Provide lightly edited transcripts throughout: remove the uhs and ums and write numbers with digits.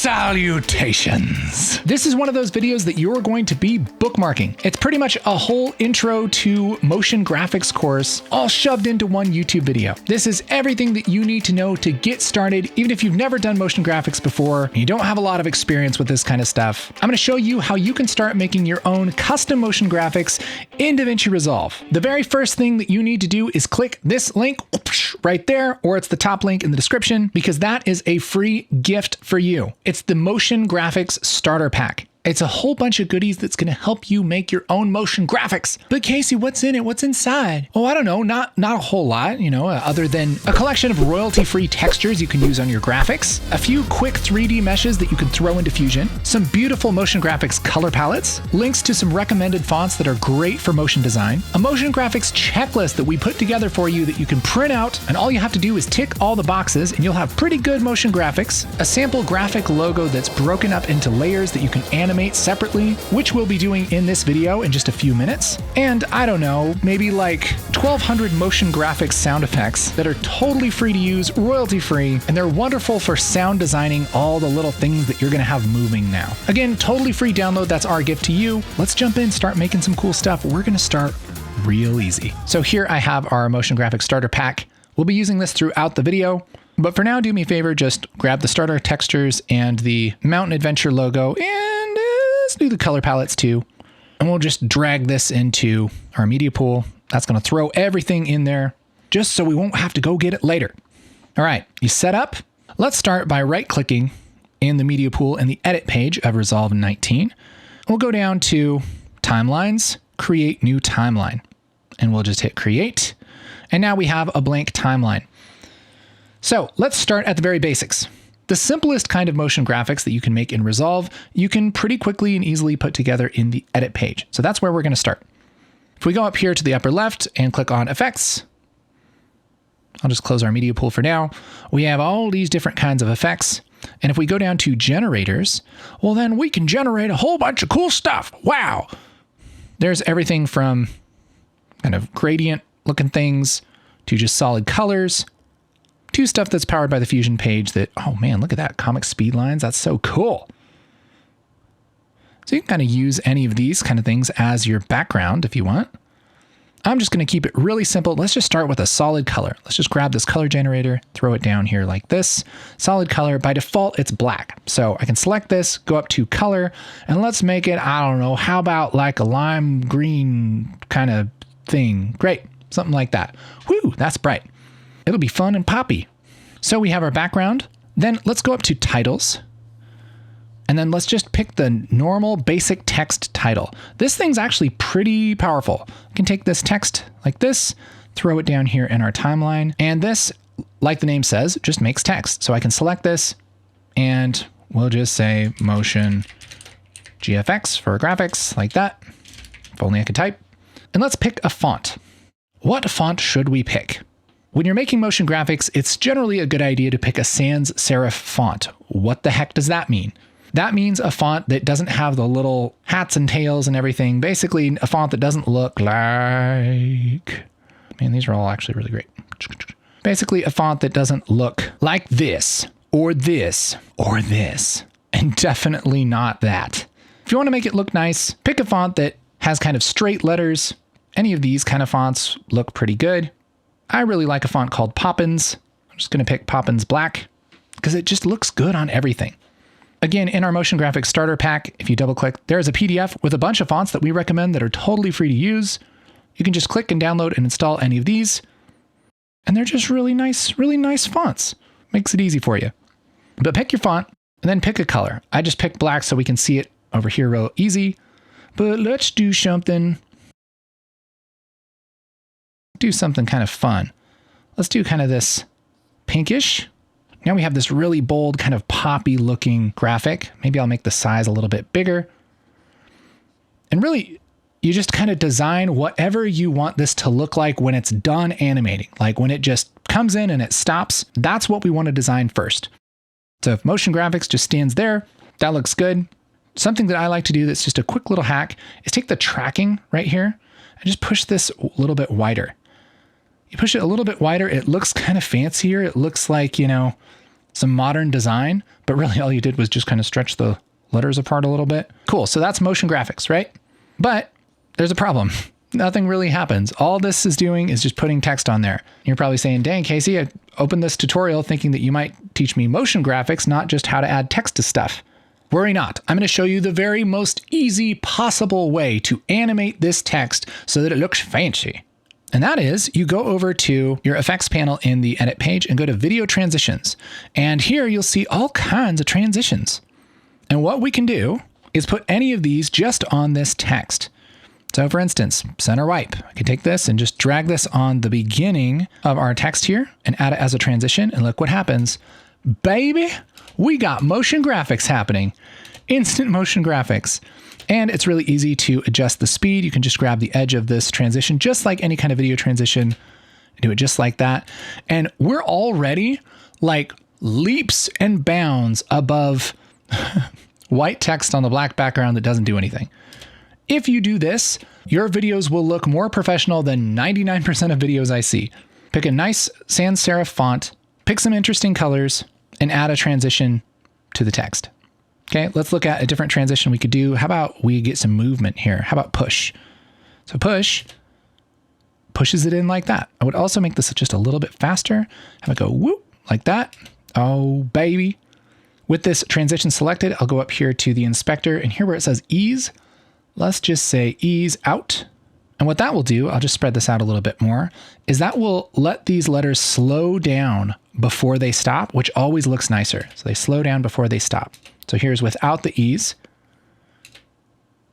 Salutations! This is one of those videos that you're going to be bookmarking. It's pretty much a whole intro to motion graphics course all shoved into one YouTube video. This is everything that you need to know to get started, even if you've never done motion graphics before and you don't have a lot of experience with this kind of stuff. I'm going to show you how you can start making your own custom motion graphics in DaVinci Resolve. The very first thing that you need to do is click this link right there, or it's the top link in the description, because that is a free gift for you. It's the Motion Graphics Starter Pack. It's a whole bunch of goodies that's going to help you make your own motion graphics. But Casey, what's in it? What's inside? Oh, I don't know. Not a whole lot, other than a collection of royalty-free textures you can use on your graphics, a few quick 3D meshes that you can throw into Fusion, some beautiful motion graphics color palettes, links to some recommended fonts that are great for motion design, a motion graphics checklist that we put together for you that you can print out, and all you have to do is tick all the boxes and you'll have pretty good motion graphics, a sample graphic logo that's broken up into layers that you can animate separately, which we'll be doing in this video in just a few minutes. And I don't know, maybe like 1,200 motion graphics sound effects that are totally free to use, royalty free, and they're wonderful for sound designing all the little things that you're gonna have moving now. Again, totally free download, that's our gift to you. Let's jump in, start making some cool stuff. We're gonna start real easy. So here I have our motion graphics starter pack. We'll be using this throughout the video. But for now, do me a favor, just grab the starter textures and the Mountain Adventure logo, and let's do the color palettes too. And we'll just drag this into our media pool. That's going to throw everything in there just so we won't have to go get it later. All right, you set up? Let's start by right-clicking in the media pool in the edit page of Resolve 19. We'll go down to Timelines, Create New Timeline. And we'll just hit Create. And now we have a blank timeline. So let's start at the very basics. The simplest kind of motion graphics that you can make in Resolve, you can pretty quickly and easily put together in the edit page. So that's where we're going to start. If we go up here to the upper left and click on Effects, I'll just close our media pool for now. We have all these different kinds of effects. And if we go down to Generators, well, then we can generate a whole bunch of cool stuff. Wow. There's everything from kind of gradient looking things to just solid colors, to stuff that's powered by the Fusion page that, oh man, look at that, comic speed lines. That's so cool. So you can kind of use any of these kind of things as your background if you want. I'm just going to keep it really simple. Let's just start with a solid color. Let's just grab this color generator, throw it down here like this. Solid color, by default, it's black. So I can select this, go up to color, and let's make it, I don't know, how about like a lime green kind of thing? Great, something like that. Whew, that's bright. It'll be fun and poppy. So we have our background. Then let's go up to titles. And then let's just pick the normal basic text title. This thing's actually pretty powerful. I can take this text like this, throw it down here in our timeline. And this, like the name says, just makes text. So I can select this and we'll just say motion GFX for graphics like that. If only I could type. And let's pick a font. What font should we pick? When you're making motion graphics, it's generally a good idea to pick a sans serif font. What the heck does that mean? That means a font that doesn't have the little hats and tails and everything. Basically, a font that doesn't look like... Man, these are all actually really great. Basically, a font that doesn't look like this, or this, or this, and definitely not that. If you want to make it look nice, pick a font that has kind of straight letters. Any of these kind of fonts look pretty good. I really like a font called Poppins. I'm just going to pick Poppins Black because it just looks good on everything. Again, in our Motion Graphics Starter Pack, if you double click, there's a PDF with a bunch of fonts that we recommend that are totally free to use. You can just click and download and install any of these. And they're just really nice fonts. Makes it easy for you. But pick your font and then pick a color. I just picked black so we can see it over here real easy. But let's do something kind of fun. Let's do kind of this pinkish. Now we have this really bold kind of poppy looking graphic. Maybe I'll make the size a little bit bigger. And really, you just kind of design whatever you want this to look like when it's done animating. Like when it just comes in and it stops, that's what we want to design first. So if motion graphics just stands there, that looks good. Something that I like to do that's just a quick little hack is take the tracking right here and just push this a little bit wider. You push it a little bit wider, it looks kind of fancier. It looks like, some modern design, but really all you did was just kind of stretch the letters apart a little bit. Cool, so that's motion graphics, right? But there's a problem. Nothing really happens. All this is doing is just putting text on there. You're probably saying, dang, Casey, I opened this tutorial thinking that you might teach me motion graphics, not just how to add text to stuff. Worry not. I'm going to show you the very most easy possible way to animate this text so that it looks fancy. And that is, you go over to your effects panel in the edit page and go to video transitions. And here you'll see all kinds of transitions. And what we can do is put any of these just on this text. So for instance, center wipe. I can take this and just drag this on the beginning of our text here and add it as a transition. And look what happens. Baby, we got motion graphics happening. Instant motion graphics. And it's really easy to adjust the speed. You can just grab the edge of this transition, just like any kind of video transition. Do it just like that. And we're already like leaps and bounds above white text on the black background that doesn't do anything. If you do this, your videos will look more professional than 99% of videos I see. Pick a nice sans serif font, pick some interesting colors, and add a transition to the text. Okay, let's look at a different transition we could do. How about we get some movement here? How about push? So push pushes it in like that. I would also make this just a little bit faster. Have it go whoop like that. Oh, baby. With this transition selected, I'll go up here to the inspector, and here where it says ease, let's just say ease out. And what that will do, I'll just spread this out a little bit more, is that will let these letters slow down before they stop, which always looks nicer. So they slow down before they stop. So here's without the ease.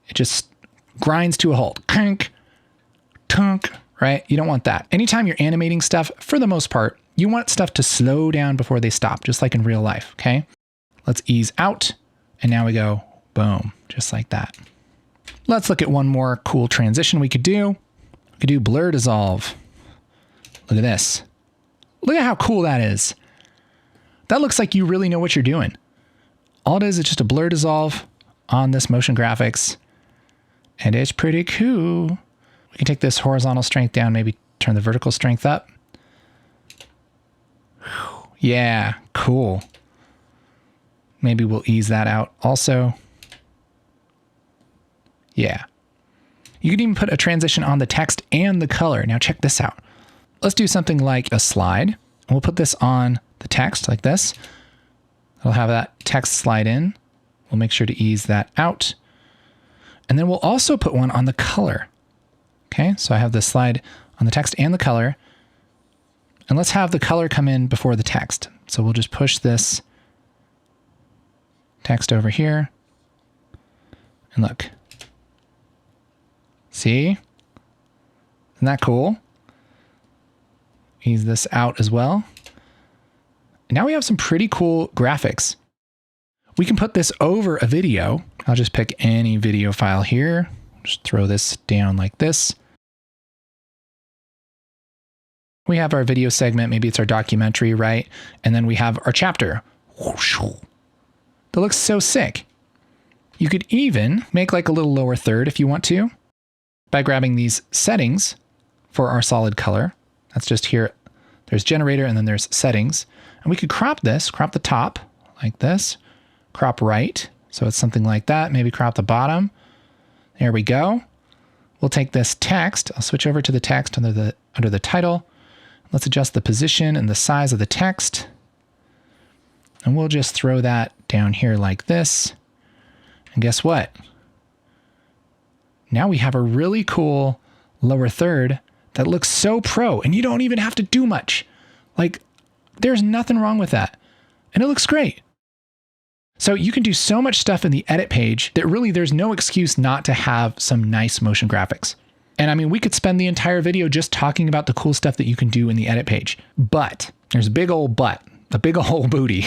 It just grinds to a halt. Kink, tunk, right? You don't want that. Anytime you're animating stuff, for the most part, you want stuff to slow down before they stop, just like in real life, okay? Let's ease out. And now we go, boom, just like that. Let's look at one more cool transition we could do. We could do blur dissolve. Look at this. Look at how cool that is. That looks like you really know what you're doing. All it is just a blur dissolve on this motion graphics. And it's pretty cool. We can take this horizontal strength down, maybe turn the vertical strength up. Yeah, cool. Maybe we'll ease that out also. Yeah. You can even put a transition on the text and the color. Now check this out. Let's do something like a slide. We'll put this on the text like this. It'll have that text slide in. We'll make sure to ease that out. And then we'll also put one on the color. Okay, so I have the slide on the text and the color. And let's have the color come in before the text. So we'll just push this text over here. And look. See? Isn't that cool? Ease this out as well. And now we have some pretty cool graphics. We can put this over a video. I'll just pick any video file here. Just throw this down like this. We have our video segment. Maybe it's our documentary, right? And then we have our chapter. That looks so sick. You could even make like a little lower third if you want to by grabbing these settings for our solid color. That's just here. There's generator and then there's settings. And we could crop this, crop the top like this, crop right. So it's something like that. Maybe crop the bottom. There we go. We'll take this text. I'll switch over to the text under the title. Let's adjust the position and the size of the text. And we'll just throw that down here like this. And guess what? Now we have a really cool lower third that looks so pro, and you don't even have to do much. Like, there's nothing wrong with that. And it looks great. So you can do so much stuff in the edit page that really there's no excuse not to have some nice motion graphics. And I mean, we could spend the entire video just talking about the cool stuff that you can do in the edit page. But there's a big old but, a big old booty.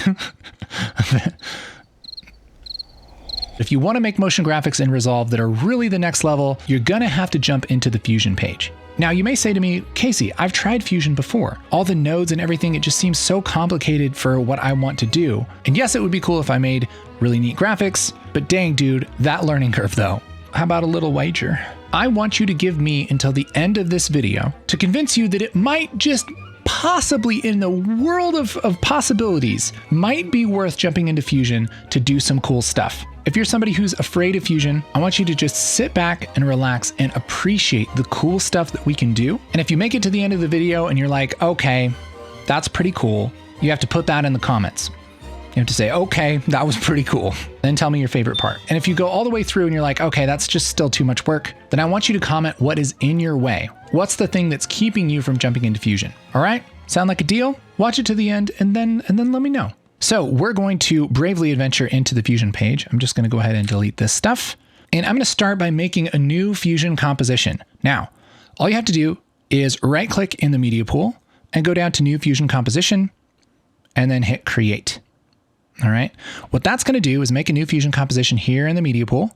If you want to make motion graphics in Resolve that are really the next level, you're going to have to jump into the Fusion page. Now you may say to me, Casey, I've tried Fusion before. All the nodes and everything, it just seems so complicated for what I want to do. And yes, it would be cool if I made really neat graphics, but dang dude, that learning curve though. How about a little wager? I want you to give me until the end of this video to convince you that it might, just possibly in the world of possibilities might be worth jumping into Fusion to do some cool stuff. If you're somebody who's afraid of Fusion, I want you to just sit back and relax and appreciate the cool stuff that we can do. And if you make it to the end of the video and you're like, okay, that's pretty cool, you have to put that in the comments. You have to say, okay, that was pretty cool. Then tell me your favorite part. And if you go all the way through and you're like, okay, that's just still too much work, then I want you to comment what is in your way. What's the thing that's keeping you from jumping into Fusion? All right, sound like a deal? Watch it to the end and then let me know. So we're going to bravely adventure into the Fusion page. I'm just going to go ahead and delete this stuff. And I'm going to start by making a new Fusion composition. Now, all you have to do is right click in the media pool and go down to new Fusion composition and then hit create. All right. What that's going to do is make a new Fusion composition here in the media pool.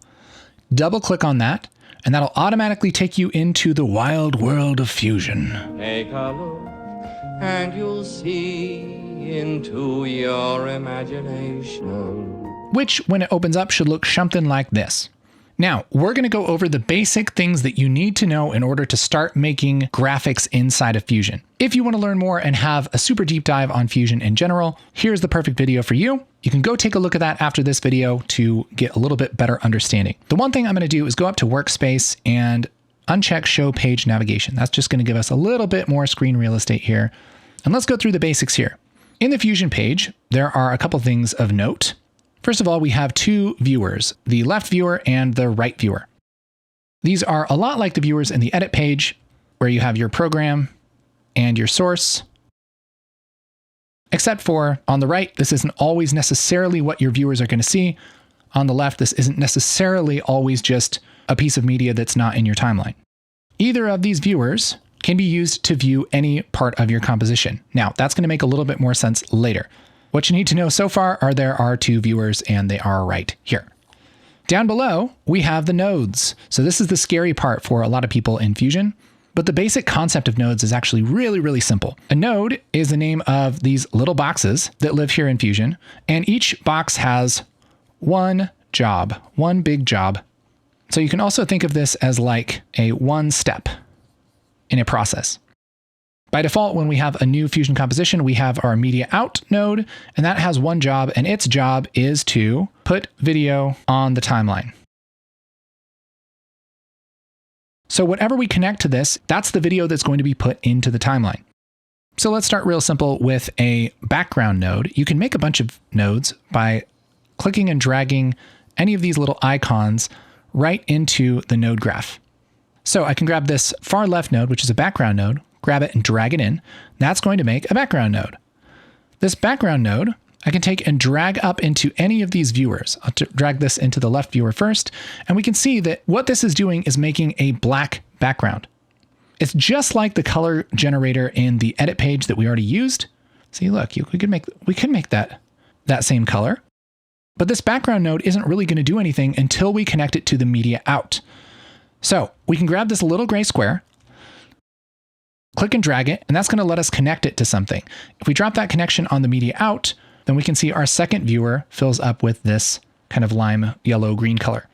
Double click on that, and that'll automatically take you into the wild world of Fusion. Take a look, and you'll see into your imagination. Which, when it opens up, should look something like this. Now, we're going to go over the basic things that you need to know in order to start making graphics inside of Fusion. If you want to learn more and have a super deep dive on Fusion in general, here's the perfect video for you. You can go take a look at that after this video to get a little bit better understanding. The one thing I'm going to do is go up to Workspace and uncheck Show Page Navigation. That's just going to give us a little bit more screen real estate here. And let's go through the basics here. In the Fusion page, there are a couple things of note. First of all, we have two viewers, the left viewer and the right viewer. These are a lot like the viewers in the edit page, where you have your program and your source. Except for on the right, this isn't always necessarily what your viewers are going to see. On the left, this isn't necessarily always just a piece of media that's not in your timeline. Either of these viewers can be used to view any part of your composition. Now, that's going to make a little bit more sense later. What you need to know so far are there are two viewers and they are right here. Down below, we have the nodes. So this is the scary part for a lot of people in Fusion, but the basic concept of nodes is actually really, really simple. A node is the name of these little boxes that live here in Fusion, and each box has one job, one big job. So you can also think of this as like a one step in a process. By default, when we have a new Fusion composition, we have our media out node, and that has one job, and its job is to put video on the timeline. So whatever we connect to this, that's the video that's going to be put into the timeline. So let's start real simple with a background node. You can make a bunch of nodes by clicking and dragging any of these little icons right into the node graph. So I can grab this far left node, which is a background node, grab it and drag it in. That's going to make a background node. This background node, I can take and drag up into any of these viewers. I'll drag this into the left viewer first, and we can see that what this is doing is making a black background. It's just like the color generator in the edit page that we already used. See, look, we could make that same color, but this background node isn't really going to do anything until we connect it to the media out. So we can grab this little gray square, click and drag it, and that's going to let us connect it to something. If we drop that connection on the media out, then we can see our second viewer fills up with this kind of lime yellow green color.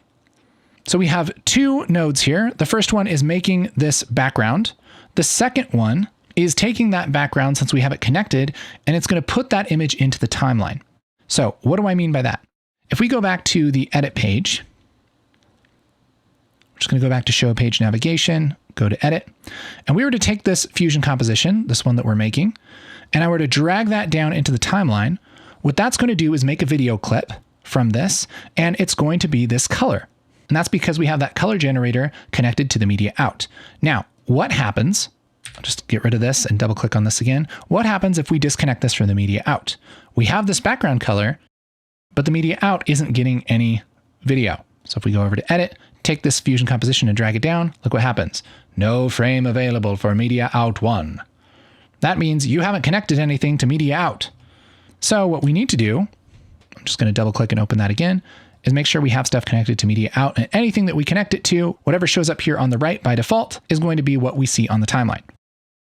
So we have two nodes here. The first one is making this background. The second one is taking that background, since we have it connected, and it's going to put that image into the timeline. So what do I mean by that? If we go back to the edit page, I'm just going to go back to show page navigation, go to edit, and we were to take this Fusion composition, this one that we're making, and I were to drag that down into the timeline, what that's going to do is make a video clip from this, and it's going to be this color. And that's because we have that color generator connected to the media out. Now, what happens, I'll just get rid of this and double click on this again. What happens if we disconnect this from the media out? We have this background color, but the media out isn't getting any video. So if we go over to edit, take this Fusion composition and drag it down, look what happens. No frame available for media out 1. That means you haven't connected anything to media out. So what we need to do, I'm just going to double click and open that again, is make sure we have stuff connected to media out, and anything that we connect it to, whatever shows up here on the right by default, is going to be what we see on the timeline.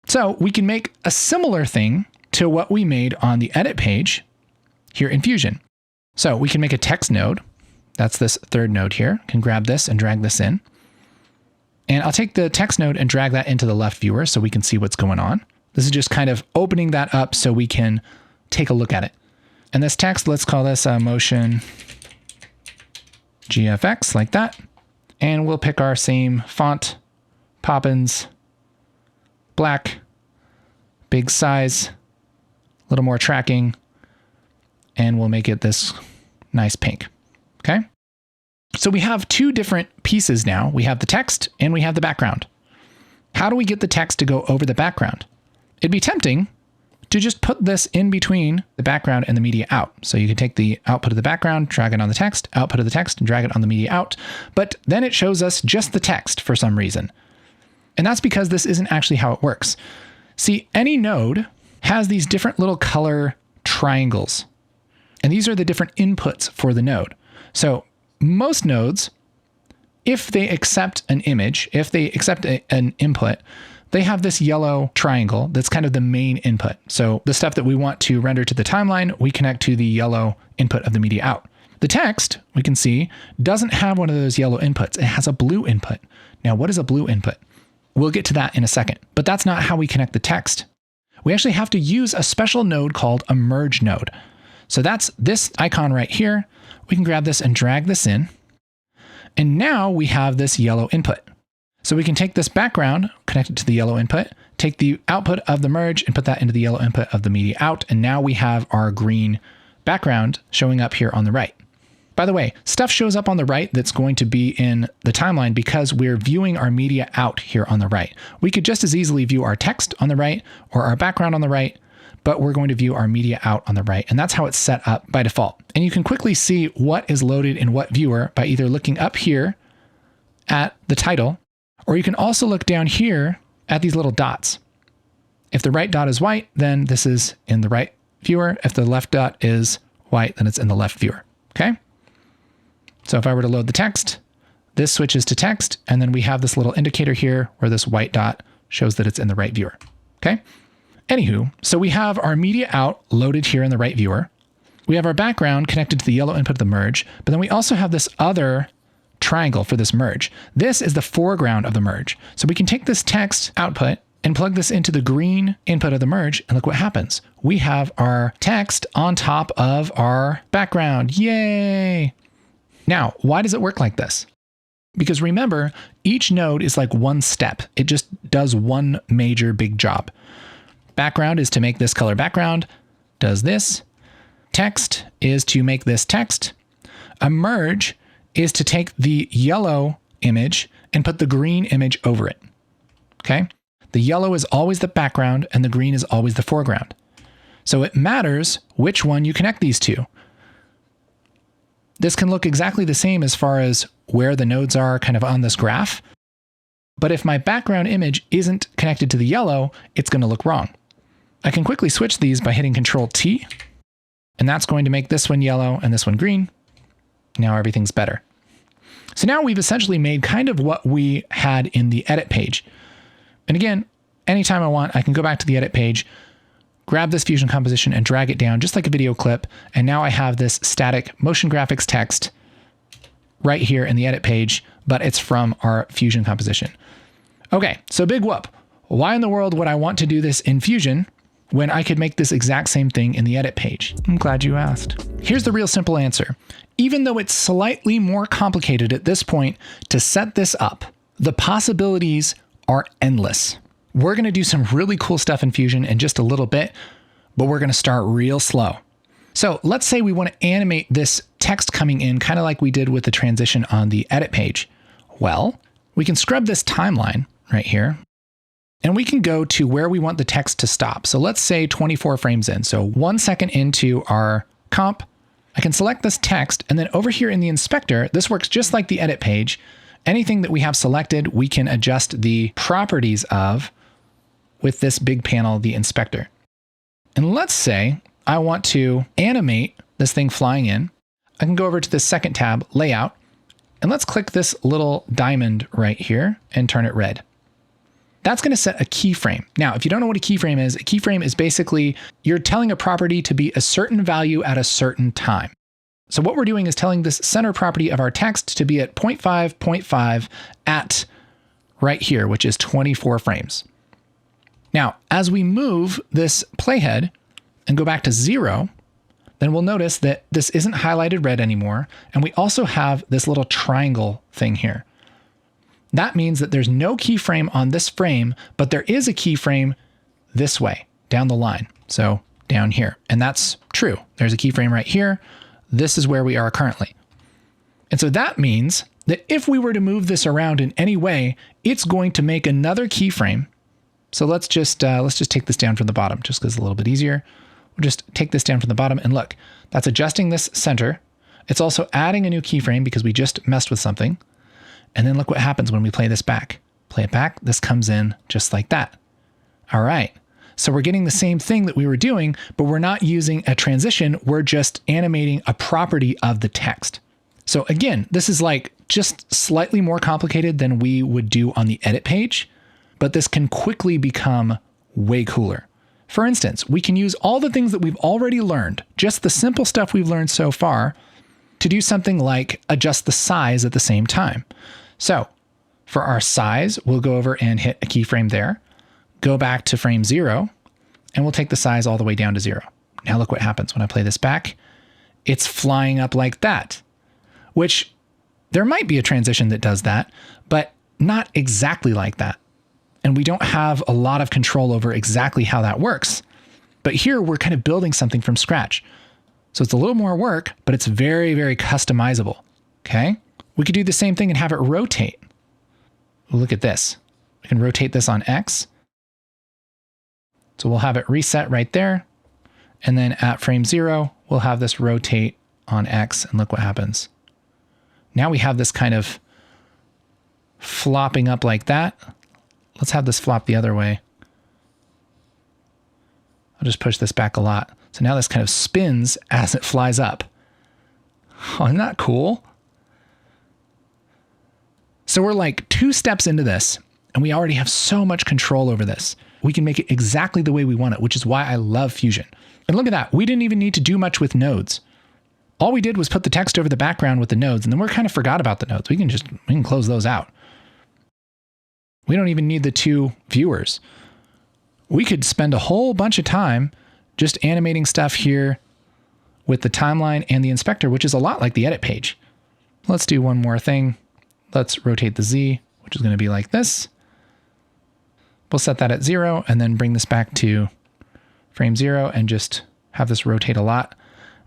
So we can make a similar thing to what we made on the edit page here in Fusion. So we can make a text node. That's this third node here. Can grab this and drag this in. And I'll take the text node and drag that into the left viewer so we can see what's going on. This is just kind of opening that up so we can take a look at it. And this text, let's call this motion GFX, like that. And we'll pick our same font, Poppins, black, big size, a little more tracking, and we'll make it this nice pink. Okay. So we have two different pieces now. We have the text and we have the background. How do we get the text to go over the background? It'd be tempting to just put this in between the background and the media out. So you can take the output of the background, drag it on the text, output of the text, and drag it on the media out. But then it shows us just the text for some reason. And that's because this isn't actually how it works. See, any node has these different little color triangles. And these are the different inputs for the node. So most nodes, if they accept an image, if they accept an input, they have this yellow triangle that's kind of the main input. So the stuff that we want to render to the timeline, we connect to the yellow input of the media out. The text, we can see, doesn't have one of those yellow inputs. It has a blue input. Now, what is a blue input? We'll get to that in a second, but that's not how we connect the text. We actually have to use a special node called a merge node. So that's this icon right here. We can grab this and drag this in. And now we have this yellow input. So we can take this background, connect it to the yellow input, take the output of the merge and put that into the yellow input of the media out. And now we have our green background showing up here on the right. By the way, stuff shows up on the right that's going to be in the timeline because we're viewing our media out here on the right. We could just as easily view our text on the right or our background on the right, but we're going to view our media out on the right. And that's how it's set up by default. And you can quickly see what is loaded in what viewer by either looking up here at the title, or you can also look down here at these little dots. If the right dot is white, then this is in the right viewer. If the left dot is white, then it's in the left viewer. Okay. So if I were to load the text, this switches to text, and then we have this little indicator here where this white dot shows that it's in the right viewer. Okay. Anywho, so we have our media out loaded here in the right viewer. We have our background connected to the yellow input of the merge, but then we also have this other triangle for this merge. This is the foreground of the merge. So we can take this text output and plug this into the green input of the merge, and look what happens. We have our text on top of our background. Yay! Now, why does it work like this? Because remember, each node is like one step. It just does one major big job. Background is to make this color background, does this. Text is to make this text. A merge is to take the yellow image and put the green image over it. Okay? The yellow is always the background and the green is always the foreground. So it matters which one you connect these to. This can look exactly the same as far as where the nodes are kind of on this graph. But if my background image isn't connected to the yellow, it's going to look wrong. I can quickly switch these by hitting Control T, and that's going to make this one yellow and this one green. Now everything's better. So now we've essentially made kind of what we had in the edit page. And again, anytime I want, I can go back to the edit page, grab this Fusion composition and drag it down just like a video clip. And now I have this static motion graphics text right here in the edit page, but it's from our Fusion composition. Okay, so big whoop. Why in the world would I want to do this in Fusion when I could make this exact same thing in the edit page? I'm glad you asked. Here's the real simple answer. Even though it's slightly more complicated at this point to set this up, the possibilities are endless. We're going to do some really cool stuff in Fusion in just a little bit, but we're going to start real slow. So let's say we want to animate this text coming in kind of like we did with the transition on the edit page. Well, we can scrub this timeline right here, and we can go to where we want the text to stop. So let's say 24 frames in. So 1 second into our comp, I can select this text, and then over here in the inspector, this works just like the edit page. Anything that we have selected, we can adjust the properties of with this big panel, the inspector. And let's say I want to animate this thing flying in. I can go over to the second tab, layout, and let's click this little diamond right here and turn it red. That's going to set a keyframe. Now, if you don't know what a keyframe is basically you're telling a property to be a certain value at a certain time. So what we're doing is telling this center property of our text to be at 0.5 at right here, which is 24 frames. Now, as we move this playhead and go back to 0, then we'll notice that this isn't highlighted red anymore. And we also have this little triangle thing here. That means that there's no keyframe on this frame, but there is a keyframe this way, down the line. So down here. And that's true. There's a keyframe right here. This is where we are currently. And so that means that if we were to move this around in any way, it's going to make another keyframe. So let's just take this down from the bottom, just because it's a little bit easier. We'll just take this down from the bottom and look, that's adjusting this center. It's also adding a new keyframe because we just messed with something. And then look what happens when we play this back. Play it back, this comes in just like that. All right, so we're getting the same thing that we were doing, but we're not using a transition, we're just animating a property of the text. So again, this is like just slightly more complicated than we would do on the edit page, but this can quickly become way cooler. For instance, we can use all the things that we've already learned, just the simple stuff we've learned so far, to do something like adjust the size at the same time. So for our size, we'll go over and hit a keyframe there, go back to frame 0, and we'll take the size all the way down to 0. Now look what happens when I play this back. It's flying up like that, which there might be a transition that does that, but not exactly like that. And we don't have a lot of control over exactly how that works. But here we're kind of building something from scratch. So it's a little more work, but it's very, very customizable. Okay. We could do the same thing and have it rotate. Look at this. We can rotate this on X. So we'll have it reset right there. And then at frame 0, we'll have this rotate on X, and look what happens. Now we have this kind of flopping up like that. Let's have this flop the other way. I'll just push this back a lot. So now this kind of spins as it flies up. Oh, isn't that cool? So we're like 2 steps into this, and we already have so much control over this. We can make it exactly the way we want it, which is why I love Fusion. And look at that. We didn't even need to do much with nodes. All we did was put the text over the background with the nodes, and then we kind of forgot about the nodes. We can close those out. We don't even need the 2 viewers. We could spend a whole bunch of time just animating stuff here with the timeline and the inspector, which is a lot like the edit page. Let's do one more thing. Let's rotate the Z, which is going to be like this. We'll set that at 0 and then bring this back to frame 0 and just have this rotate a lot.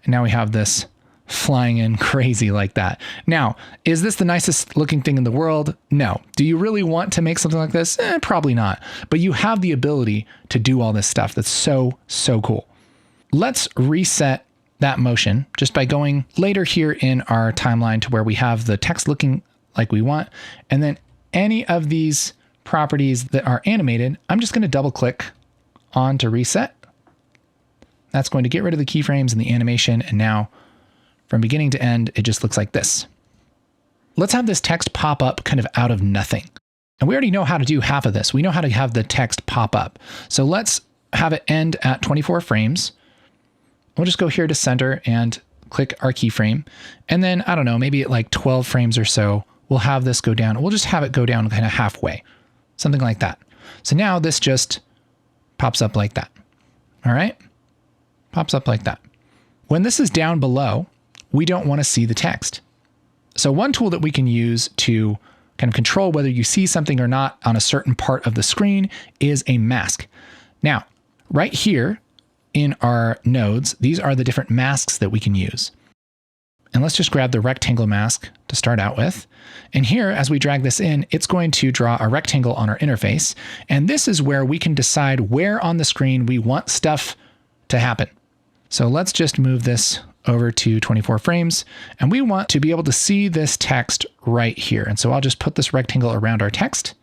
And now we have this flying in crazy like that. Now, is this the nicest looking thing in the world? No. Do you really want to make something like this? Probably not. But you have the ability to do all this stuff. That's so, so cool. Let's reset that motion just by going later here in our timeline to where we have the text looking like we want. And then any of these properties that are animated, I'm just going to double click on to reset. That's going to get rid of the keyframes and the animation. And now from beginning to end, it just looks like this. Let's have this text pop up kind of out of nothing. And we already know how to do half of this. We know how to have the text pop up. So let's have it end at 24 frames. We'll just go here to center and click our keyframe. And then, I don't know, maybe at like 12 frames or so, we'll have this go down. We'll just have it go down kind of halfway, something like that. So now this just pops up like that. All right. Pops up like that. When this is down below, we don't want to see the text. So one tool that we can use to kind of control whether you see something or not on a certain part of the screen is a mask. Now, right here in our nodes, these are the different masks that we can use. And let's just grab the rectangle mask to start out with. And here, as we drag this in, it's going to draw a rectangle on our interface. And this is where we can decide where on the screen we want stuff to happen. So let's just move this over to 24 frames. And we want to be able to see this text right here. And so I'll just put this rectangle around our text.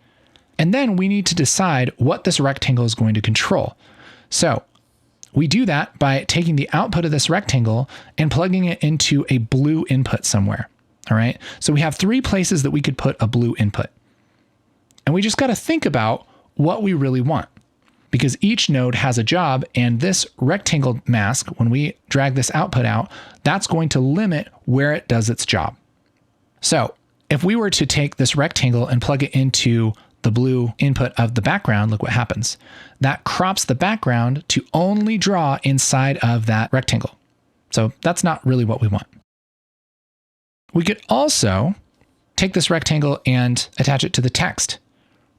And then we need to decide what this rectangle is going to control. So we do that by taking the output of this rectangle and plugging it into a blue input somewhere. All right. So we have 3 places that we could put a blue input. And we just got to think about what we really want, because each node has a job, and this rectangle mask, when we drag this output out, that's going to limit where it does its job. So if we were to take this rectangle and plug it into the blue input of the background, look what happens. That crops the background to only draw inside of that rectangle. So that's not really what we want. We could also take this rectangle and attach it to the text.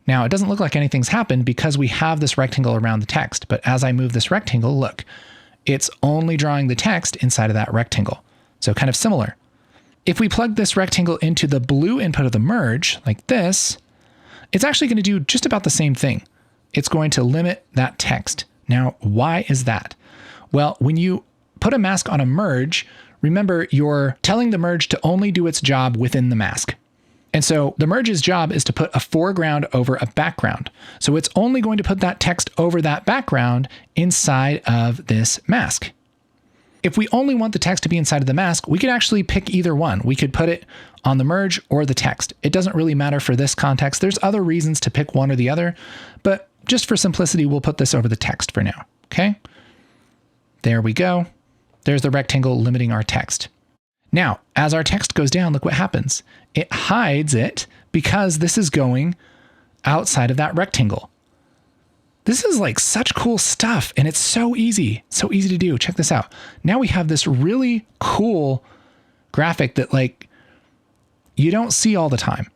Now, it doesn't look like anything's happened because we have this rectangle around the text. But as I move this rectangle, look, it's only drawing the text inside of that rectangle. So kind of similar. If we plug this rectangle into the blue input of the merge, like this, it's actually going to do just about the same thing. It's going to limit that text. Now, why is that? Well, when you put a mask on a merge, remember, you're telling the merge to only do its job within the mask. And so the merge's job is to put a foreground over a background. So it's only going to put that text over that background inside of this mask. If we only want the text to be inside of the mask, we could actually pick either one. We could put it on the merge or the text. It doesn't really matter for this context. There's other reasons to pick one or the other, but just for simplicity, we'll put this over the text for now. Okay. There we go. There's the rectangle limiting our text. Now, as our text goes down, look what happens. It hides it because this is going outside of that rectangle. This is like such cool stuff, and it's so easy to do. Check this out. Now we have this really cool graphic that like you don't see all the time.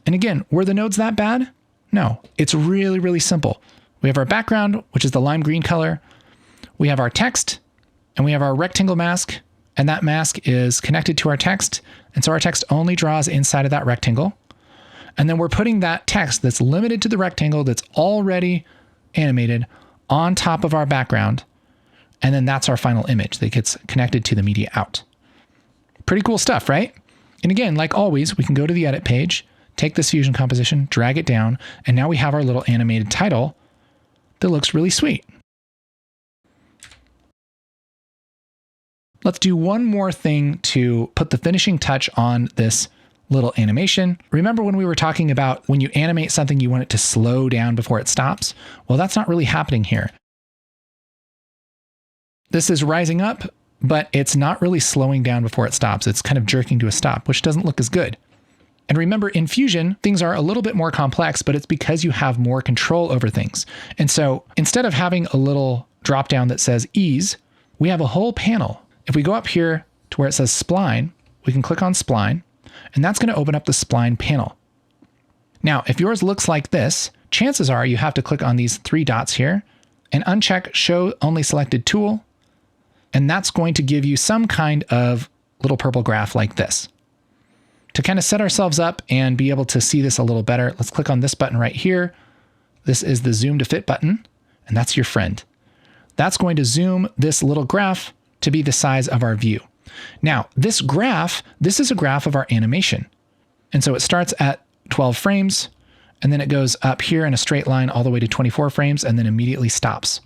And again, were the nodes that bad? No, it's really, really simple. We have our background, which is the lime green color. We have our text, and we have our rectangle mask, and that mask is connected to our text. And so our text only draws inside of that rectangle. And then we're putting that text that's limited to the rectangle that's already animated on top of our background. And then that's our final image that gets connected to the media out. Pretty cool stuff, right? And again, like always, we can go to the edit page, take this fusion composition, drag it down, and now we have our little animated title that looks really sweet. Let's do one more thing to put the finishing touch on this little animation. Remember when we were talking about when you animate something, you want it to slow down before it stops? Well, that's not really happening here. This is rising up, but it's not really slowing down before it stops. It's kind of jerking to a stop, which doesn't look as good. And remember, in Fusion, things are a little bit more complex, but it's because you have more control over things. And so instead of having a little drop down that says ease, we have a whole panel. If we go up here to where it says Spline, we can click on Spline, and that's going to open up the Spline panel. Now, if yours looks like this, chances are you have to click on these three dots here and uncheck Show Only Selected Tool, and that's going to give you some kind of little purple graph like this. To kind of set ourselves up and be able to see this a little better, let's click on this button right here. This is the Zoom to Fit button, and that's your friend. That's going to zoom this little graph to be the size of our view. Now, this is a graph of our animation. And so it starts at 12 frames, and then it goes up here in a straight line all the way to 24 frames, and then immediately stops.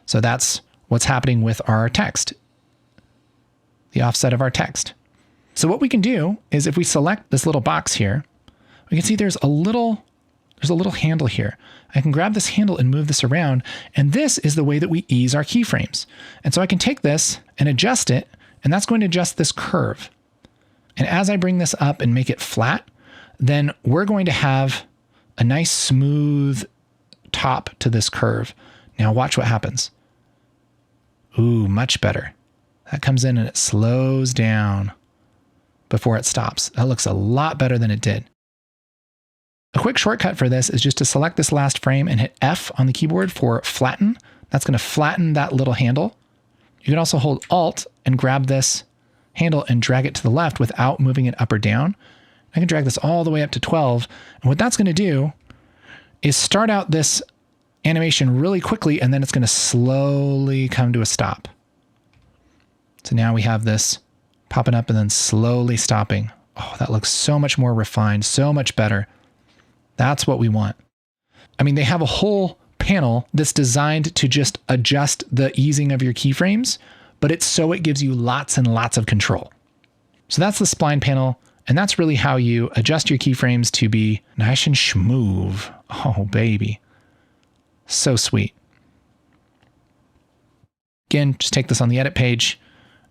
So that's what's happening with our text, the offset of our text. So what we can do is if we select this little box here, we can see there's a little handle here. I can grab this handle and move this around, and this is the way that we ease our keyframes. And so I can take this and adjust it, and that's going to adjust this curve. And as I bring this up and make it flat, then we're going to have a nice smooth top to this curve. Now watch what happens. Ooh, much better. That comes in and it slows down before it stops. That looks a lot better than it did. A quick shortcut for this is just to select this last frame and hit F on the keyboard for flatten. That's going to flatten that little handle. You can also hold Alt and grab this handle and drag it to the left without moving it up or down. I can drag this all the way up to 12. And what that's going to do is start out this animation really quickly, and then it's going to slowly come to a stop. So now we have this popping up and then slowly stopping. Oh, that looks so much more refined, so much better. That's what we want. I mean, they have a whole panel that's designed to just adjust the easing of your keyframes, but it's so it gives you lots and lots of control. So that's the Spline panel, and that's really how you adjust your keyframes to be nice and schmoove. Oh, baby. So sweet. Again, just take this on the edit page,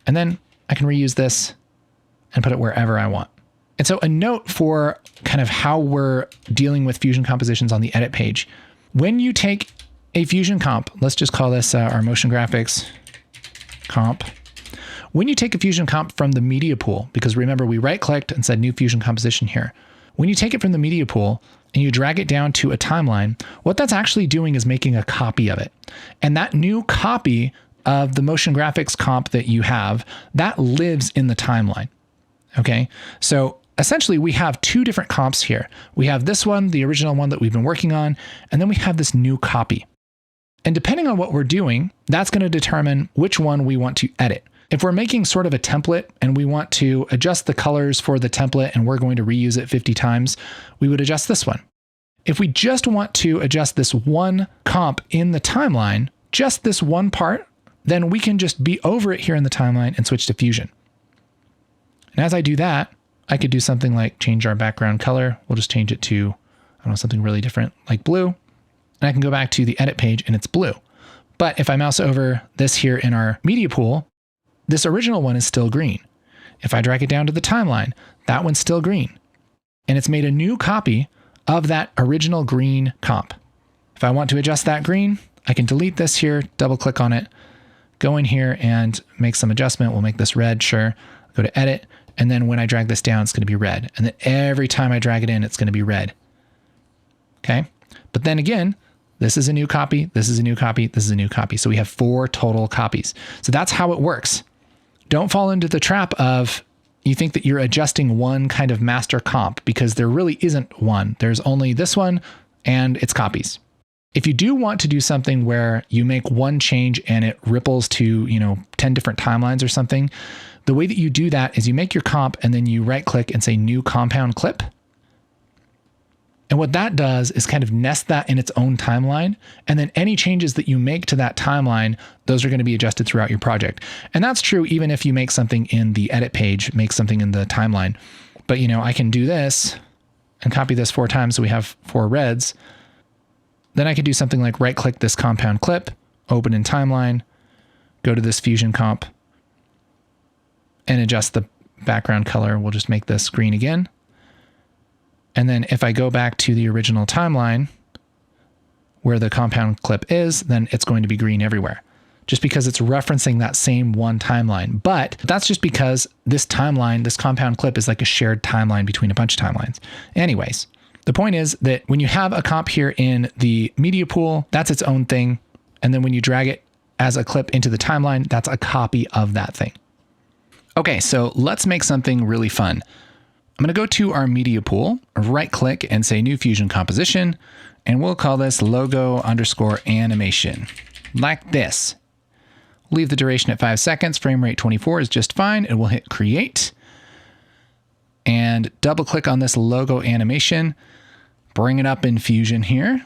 and then I can reuse this and put it wherever I want. And so a note for kind of how we're dealing with fusion compositions on the edit page. When you take a fusion comp, let's just call this our motion graphics comp. When you take a fusion comp from the media pool, because remember we right clicked and said new fusion composition here. When you take it from the media pool and you drag it down to a timeline, what that's actually doing is making a copy of it. And that new copy of the motion graphics comp that you have, that lives in the timeline. Okay. So essentially we have two different comps here. We have this one, the original one that we've been working on, and then we have this new copy. And depending on what we're doing, that's going to determine which one we want to edit. If we're making sort of a template and we want to adjust the colors for the template and we're going to reuse it 50 times, we would adjust this one. If we just want to adjust this one comp in the timeline, just this one part, then we can just be over it here in the timeline and switch to Fusion. And as I do that, I could do something like change our background color. We'll just change it to, I don't know, something really different like blue. And I can go back to the edit page and it's blue. But if I mouse over this here in our media pool, this original one is still green. If I drag it down to the timeline, that one's still green. And it's made a new copy of that original green comp. If I want to adjust that green, I can delete this here, double click on it, go in here and make some adjustment. We'll make this red, sure. Go to edit. And then when I drag this down, it's going to be red. And then every time I drag it in, it's going to be red. Okay. But then again, this is a new copy. This is a new copy. This is a new copy. So we have 4 total copies. So that's how it works. Don't fall into the trap of you think that you're adjusting one kind of master comp because there really isn't one. There's only this one and its copies. If you do want to do something where you make one change and it ripples to, 10 different timelines or something, the way that you do that is you make your comp and then you right click and say new compound clip. And what that does is kind of nest that in its own timeline. And then any changes that you make to that timeline, those are going to be adjusted throughout your project. And that's true even if you make something in the edit page, make something in the timeline. But I can do this and copy this 4 times so we have 4 reds. Then I could do something like right click this compound clip, open in timeline, go to this fusion comp, and adjust the background color. We'll just make this green again. And then if I go back to the original timeline where the compound clip is, then it's going to be green everywhere just because it's referencing that same one timeline. But that's just because this timeline, this compound clip is like a shared timeline between a bunch of timelines. Anyways, the point is that when you have a comp here in the media pool, that's its own thing. And then when you drag it as a clip into the timeline, that's a copy of that thing. Okay, so let's make something really fun. I'm going to go to our media pool, right click and say new fusion composition, and we'll call this logo_animation like this. Leave the duration at 5 seconds. Frame rate 24 is just fine. And we'll hit create and double click on this logo animation, bring it up in Fusion here.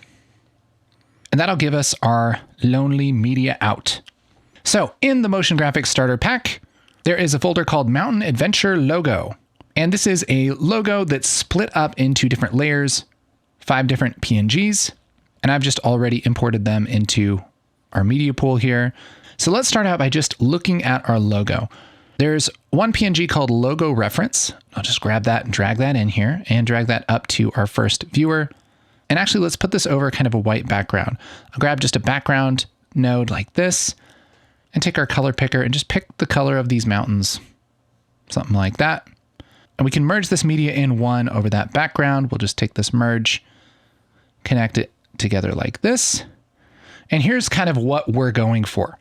And that'll give us our lonely media out. So in the motion graphics starter pack, there is a folder called Mountain Adventure Logo. And this is a logo that's split up into different layers, 5 different PNGs. And I've just already imported them into our media pool here. So let's start out by just looking at our logo. There's one PNG called logo reference. I'll just grab that and drag that in here and drag that up to our first viewer. And actually, let's put this over kind of a white background. I'll grab just a background node like this and take our color picker and just pick the color of these mountains, something like that. And we can merge this media in one over that background. We'll just take this merge, connect it together like this. And here's kind of what we're going for.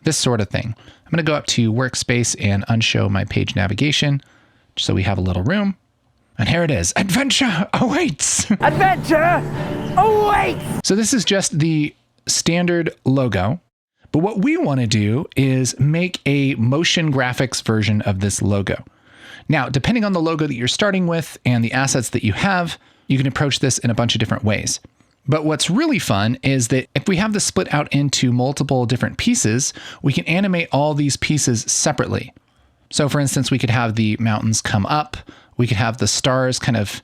This sort of thing. I'm going to go up to workspace and unshow my page navigation so we have a little room. And here it is. Adventure awaits. Adventure awaits. So this is just the standard logo. But what we want to do is make a motion graphics version of this logo. Now, depending on the logo that you're starting with and the assets that you have, you can approach this in a bunch of different ways. But what's really fun is that if we have this split out into multiple different pieces, we can animate all these pieces separately. So for instance, we could have the mountains come up. We could have the stars kind of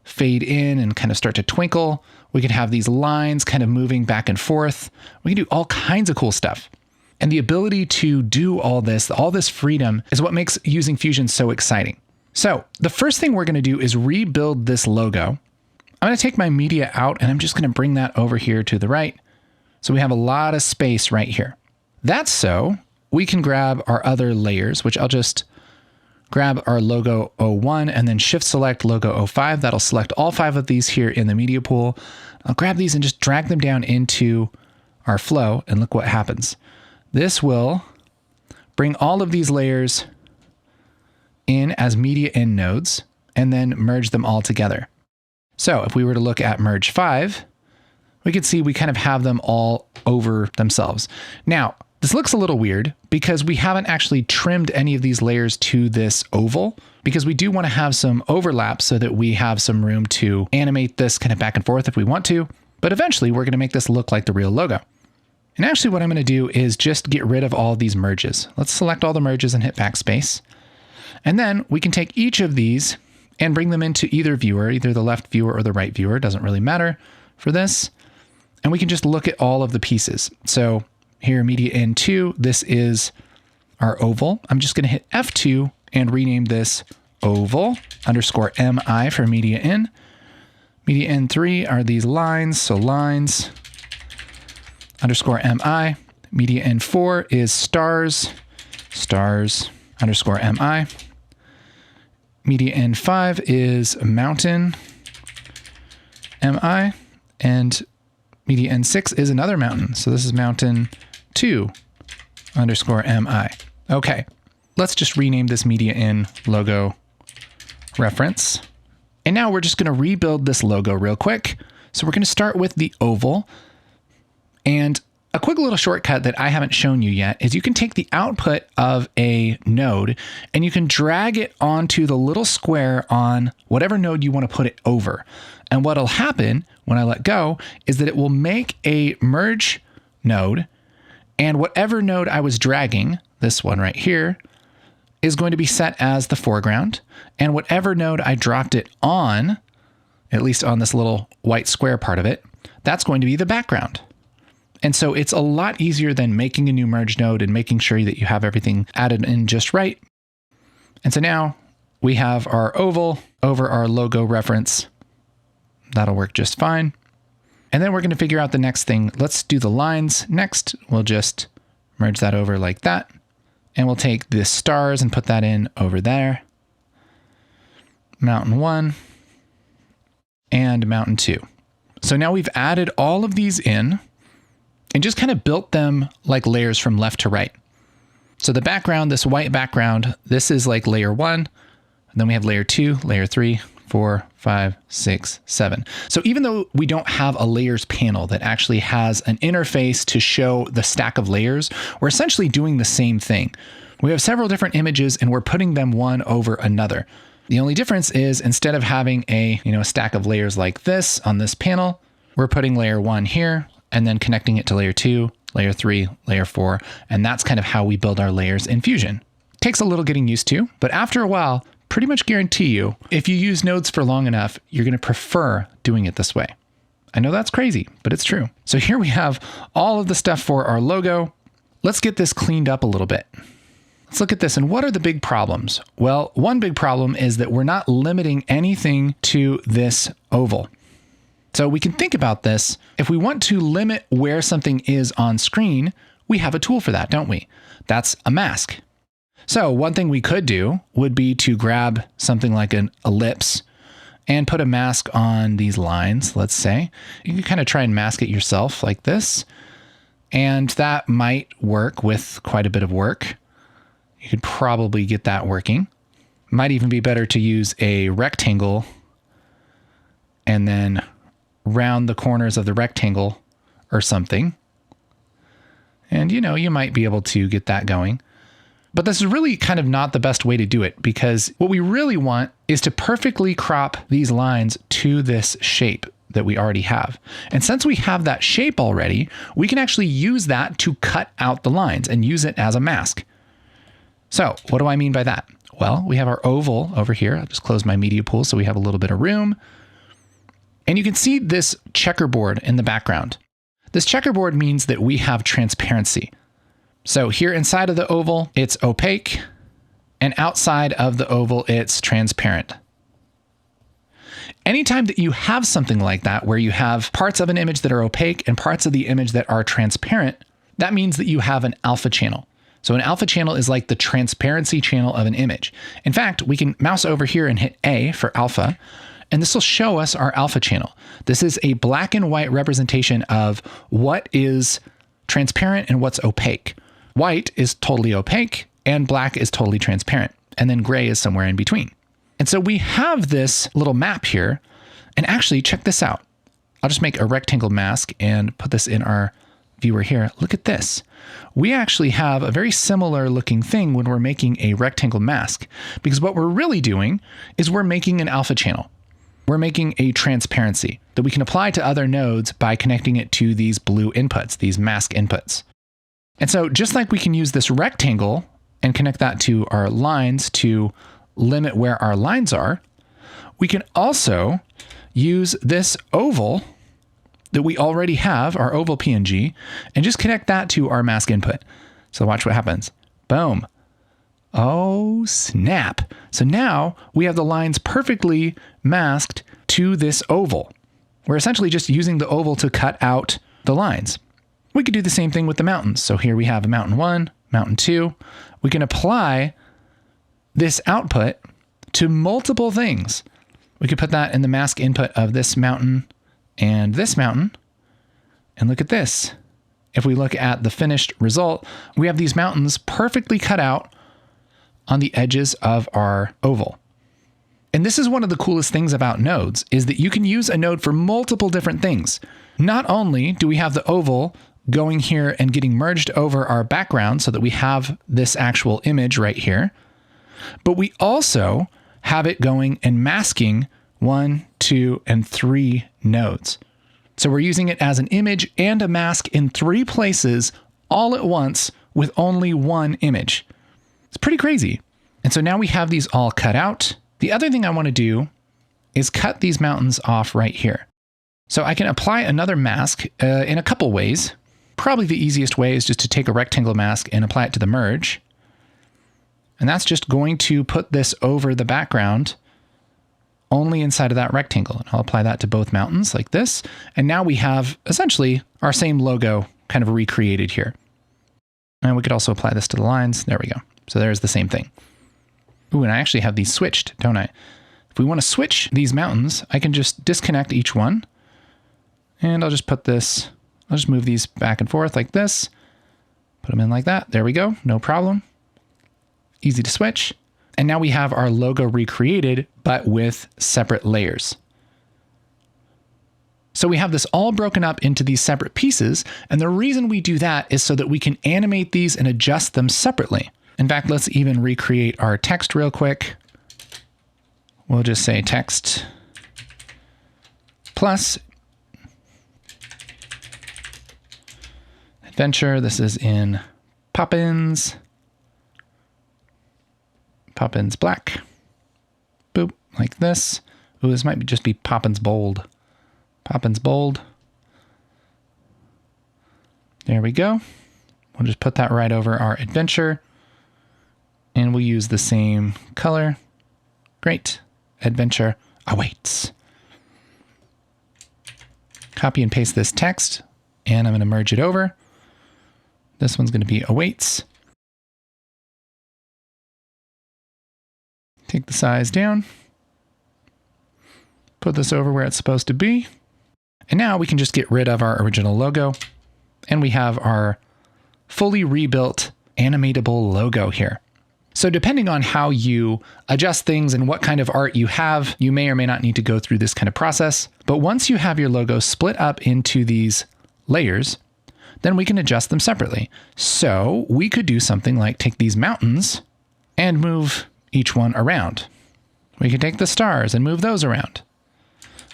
fade in and kind of start to twinkle. We could have these lines kind of moving back and forth. We can do all kinds of cool stuff. And the ability to do all this freedom is what makes using Fusion so exciting. So the first thing we're going to do is rebuild this logo. I'm going to take my media out and I'm just going to bring that over here to the right. So we have a lot of space right here. That's so we can grab our other layers, which I'll just grab our logo 01 and then shift select logo 05. That'll select all 5 of these here in the media pool. I'll grab these and just drag them down into our flow and look what happens. This will bring all of these layers in as media in nodes and then merge them all together. So if we were to look at merge 5, we can see we kind of have them all over themselves. Now, this looks a little weird because we haven't actually trimmed any of these layers to this oval, because we do want to have some overlap so that we have some room to animate this kind of back and forth if we want to. But eventually we're going to make this look like the real logo. And actually what I'm going to do is just get rid of all of these merges. Let's select all the merges and hit backspace. And then we can take each of these and bring them into either viewer, either the left viewer or the right viewer. It doesn't really matter for this. And we can just look at all of the pieces. So here, media in 2, this is our oval. I'm just going to hit F2 and rename this oval _ MI for media in. Media in 3 are these lines, so lines _ MI. Media in 4 is stars _ MI. Media in 5 is mountain MI. And media in 6 is another mountain. So this is mountain 2 _ MI. Okay, let's just rename this media in logo reference. And now we're just going to rebuild this logo real quick. So we're going to start with the oval. And a quick little shortcut that I haven't shown you yet is you can take the output of a node and you can drag it onto the little square on whatever node you want to put it over. And what'll happen when I let go is that it will make a merge node, and whatever node I was dragging, this one right here, is going to be set as the foreground. And whatever node I dropped it on, at least on this little white square part of it, that's going to be the background. And so it's a lot easier than making a new merge node and making sure that you have everything added in just right. And so now we have our oval over our logo reference. That'll work just fine. And then we're going to figure out the next thing. Let's do the lines next. We'll just merge that over like that. And we'll take the stars and put that in over there. Mountain 1 and mountain 2. So now we've added all of these in and just kind of built them like layers from left to right. So the background, this white background, this is like layer 1. And then we have layer 2, layer 3, 4, 5, 6, 7. So even though we don't have a layers panel that actually has an interface to show the stack of layers, we're essentially doing the same thing. We have several different images and we're putting them one over another. The only difference is instead of having a stack of layers like this on this panel, we're putting layer 1 here and then connecting it to layer 2, layer 3, layer 4. And that's kind of how we build our layers in Fusion. Takes a little getting used to, but after a while, pretty much guarantee you, if you use nodes for long enough, you're going to prefer doing it this way. I know that's crazy, but it's true. So here we have all of the stuff for our logo. Let's get this cleaned up a little bit. Let's look at this. And what are the big problems? Well, one big problem is that we're not limiting anything to this oval. So we can think about this. If we want to limit where something is on screen, we have a tool for that, don't we? That's a mask. So one thing we could do would be to grab something like an ellipse and put a mask on these lines, let's say. You can kind of try and mask it yourself like this. And that might work with quite a bit of work. You could probably get that working. Might even be better to use a rectangle and then round the corners of the rectangle or something. And you might be able to get that going. But this is really kind of not the best way to do it, because what we really want is to perfectly crop these lines to this shape that we already have. And since we have that shape already, we can actually use that to cut out the lines and use it as a mask. So what do I mean by that? Well, we have our oval over here. I'll just close my media pool so we have a little bit of room. And you can see this checkerboard in the background. This checkerboard means that we have transparency. So here inside of the oval, it's opaque, and outside of the oval, it's transparent. Anytime that you have something like that, where you have parts of an image that are opaque and parts of the image that are transparent, that means that you have an alpha channel. So an alpha channel is like the transparency channel of an image. In fact, we can mouse over here and hit A for alpha, and this will show us our alpha channel. This is a black and white representation of what is transparent and what's opaque. White is totally opaque and black is totally transparent. And then gray is somewhere in between. And so we have this little map here, and actually check this out. I'll just make a rectangle mask and put this in our viewer here. Look at this. We actually have a very similar looking thing when we're making a rectangle mask, because what we're really doing is we're making an alpha channel. We're making a transparency that we can apply to other nodes by connecting it to these blue inputs, these mask inputs. And so just like we can use this rectangle and connect that to our lines to limit where our lines are, we can also use this oval that we already have, our oval PNG, and just connect that to our mask input. So watch what happens. Boom. Oh, snap. So now we have the lines perfectly masked to this oval. We're essentially just using the oval to cut out the lines. We could do the same thing with the mountains. So here we have a mountain 1, mountain 2. We can apply this output to multiple things. We could put that in the mask input of this mountain and this mountain. And look at this. If we look at the finished result, we have these mountains perfectly cut out on the edges of our oval. And this is one of the coolest things about nodes, is that you can use a node for multiple different things. Not only do we have the oval going here and getting merged over our background so that we have this actual image right here, but we also have it going and masking 1, 2, and 3 nodes. So we're using it as an image and a mask in 3 places all at once with only one image. It's pretty crazy. And so now we have these all cut out. The other thing I want to do is cut these mountains off right here. So I can apply another mask in a couple ways. Probably the easiest way is just to take a rectangle mask and apply it to the merge. And that's just going to put this over the background only inside of that rectangle. And I'll apply that to both mountains like this. And now we have essentially our same logo kind of recreated here. And we could also apply this to the lines. There we go. So there's the same thing. Ooh, and I actually have these switched, don't I? If we want to switch these mountains, I can just disconnect each one. And I'll just put this, I'll just move these back and forth like this. Put them in like that. There we go. No problem. Easy to switch. And now we have our logo recreated, but with separate layers. So we have this all broken up into these separate pieces. And the reason we do that is so that we can animate these and adjust them separately. In fact, let's even recreate our text real quick. We'll just say text plus adventure. This is in Poppins. Poppins black. Boop, like this. Ooh, this might just be Poppins bold. Poppins bold. There we go. We'll just put that right over our adventure. And we'll use the same color. Great. Adventure awaits. Copy and paste this text, and I'm going to merge it over. This one's going to be awaits. Take the size down. Put this over where it's supposed to be. And now we can just get rid of our original logo. And we have our fully rebuilt animatable logo here. So depending on how you adjust things and what kind of art you have, you may or may not need to go through this kind of process. But once you have your logo split up into these layers, then we can adjust them separately. So we could do something like take these mountains and move each one around. We can take the stars and move those around.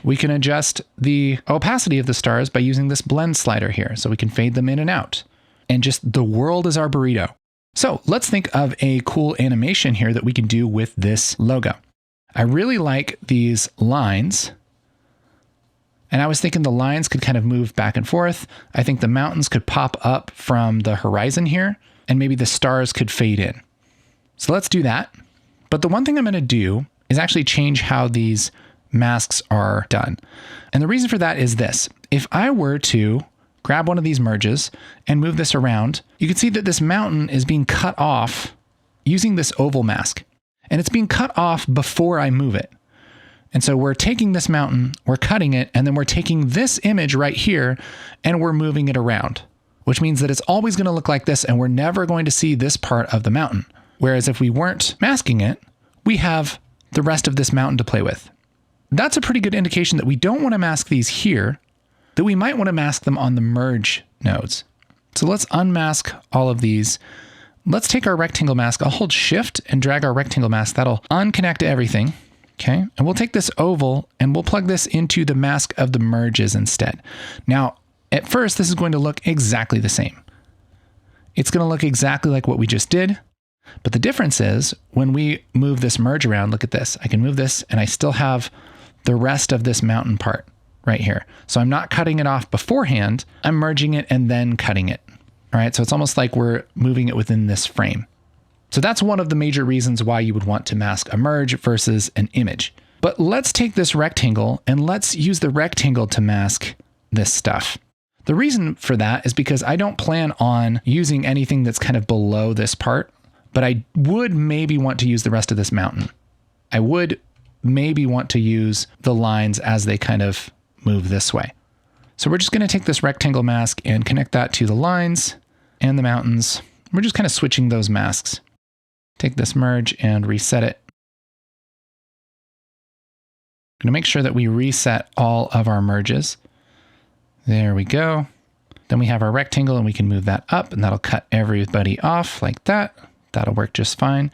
We can adjust the opacity of the stars by using this blend slider here. So we can fade them in and out. And just the world is our burrito. So let's think of a cool animation here that we can do with this logo. I really like these lines. And I was thinking the lines could kind of move back and forth. I think the mountains could pop up from the horizon here. and maybe the stars could fade in. So let's do that. But the one thing I'm going to do is actually change how these masks are done. And the reason for that is this. If I were to grab one of these merges and move this around, you can see that this mountain is being cut off using this oval mask. And it's being cut off before I move it. And so we're taking this mountain, we're cutting it, and then we're taking this image right here and we're moving it around, which means that it's always going to look like this and we're never going to see this part of the mountain. Whereas if we weren't masking it, we have the rest of this mountain to play with. That's a pretty good indication that we don't want to mask these here, that we might want to mask them on the merge nodes. So let's unmask all of these. Let's take our rectangle mask. I'll hold shift and drag our rectangle mask. That'll unconnect everything. Okay. And we'll take this oval and we'll plug this into the mask of the merges instead. Now, at first, this is going to look exactly the same. It's going to look exactly like what we just did. But the difference is when we move this merge around, look at this. I can move this and I still have the rest of this mountain part right here. So I'm not cutting it off beforehand. I'm merging it and then cutting it. All right. So it's almost like we're moving it within this frame. So that's one of the major reasons why you would want to mask a merge versus an image. But let's take this rectangle and let's use the rectangle to mask this stuff. The reason for that is because I don't plan on using anything that's kind of below this part, but I would maybe want to use the rest of this mountain. I would maybe want to use the lines as they kind of move this way. So we're just going to take this rectangle mask and connect that to the lines and the mountains. We're just kind of switching those masks. Take this merge and reset it. I'm going to make sure that we reset all of our merges. There we go. Then we have our rectangle and we can move that up and that'll cut everybody off like that. That'll work just fine.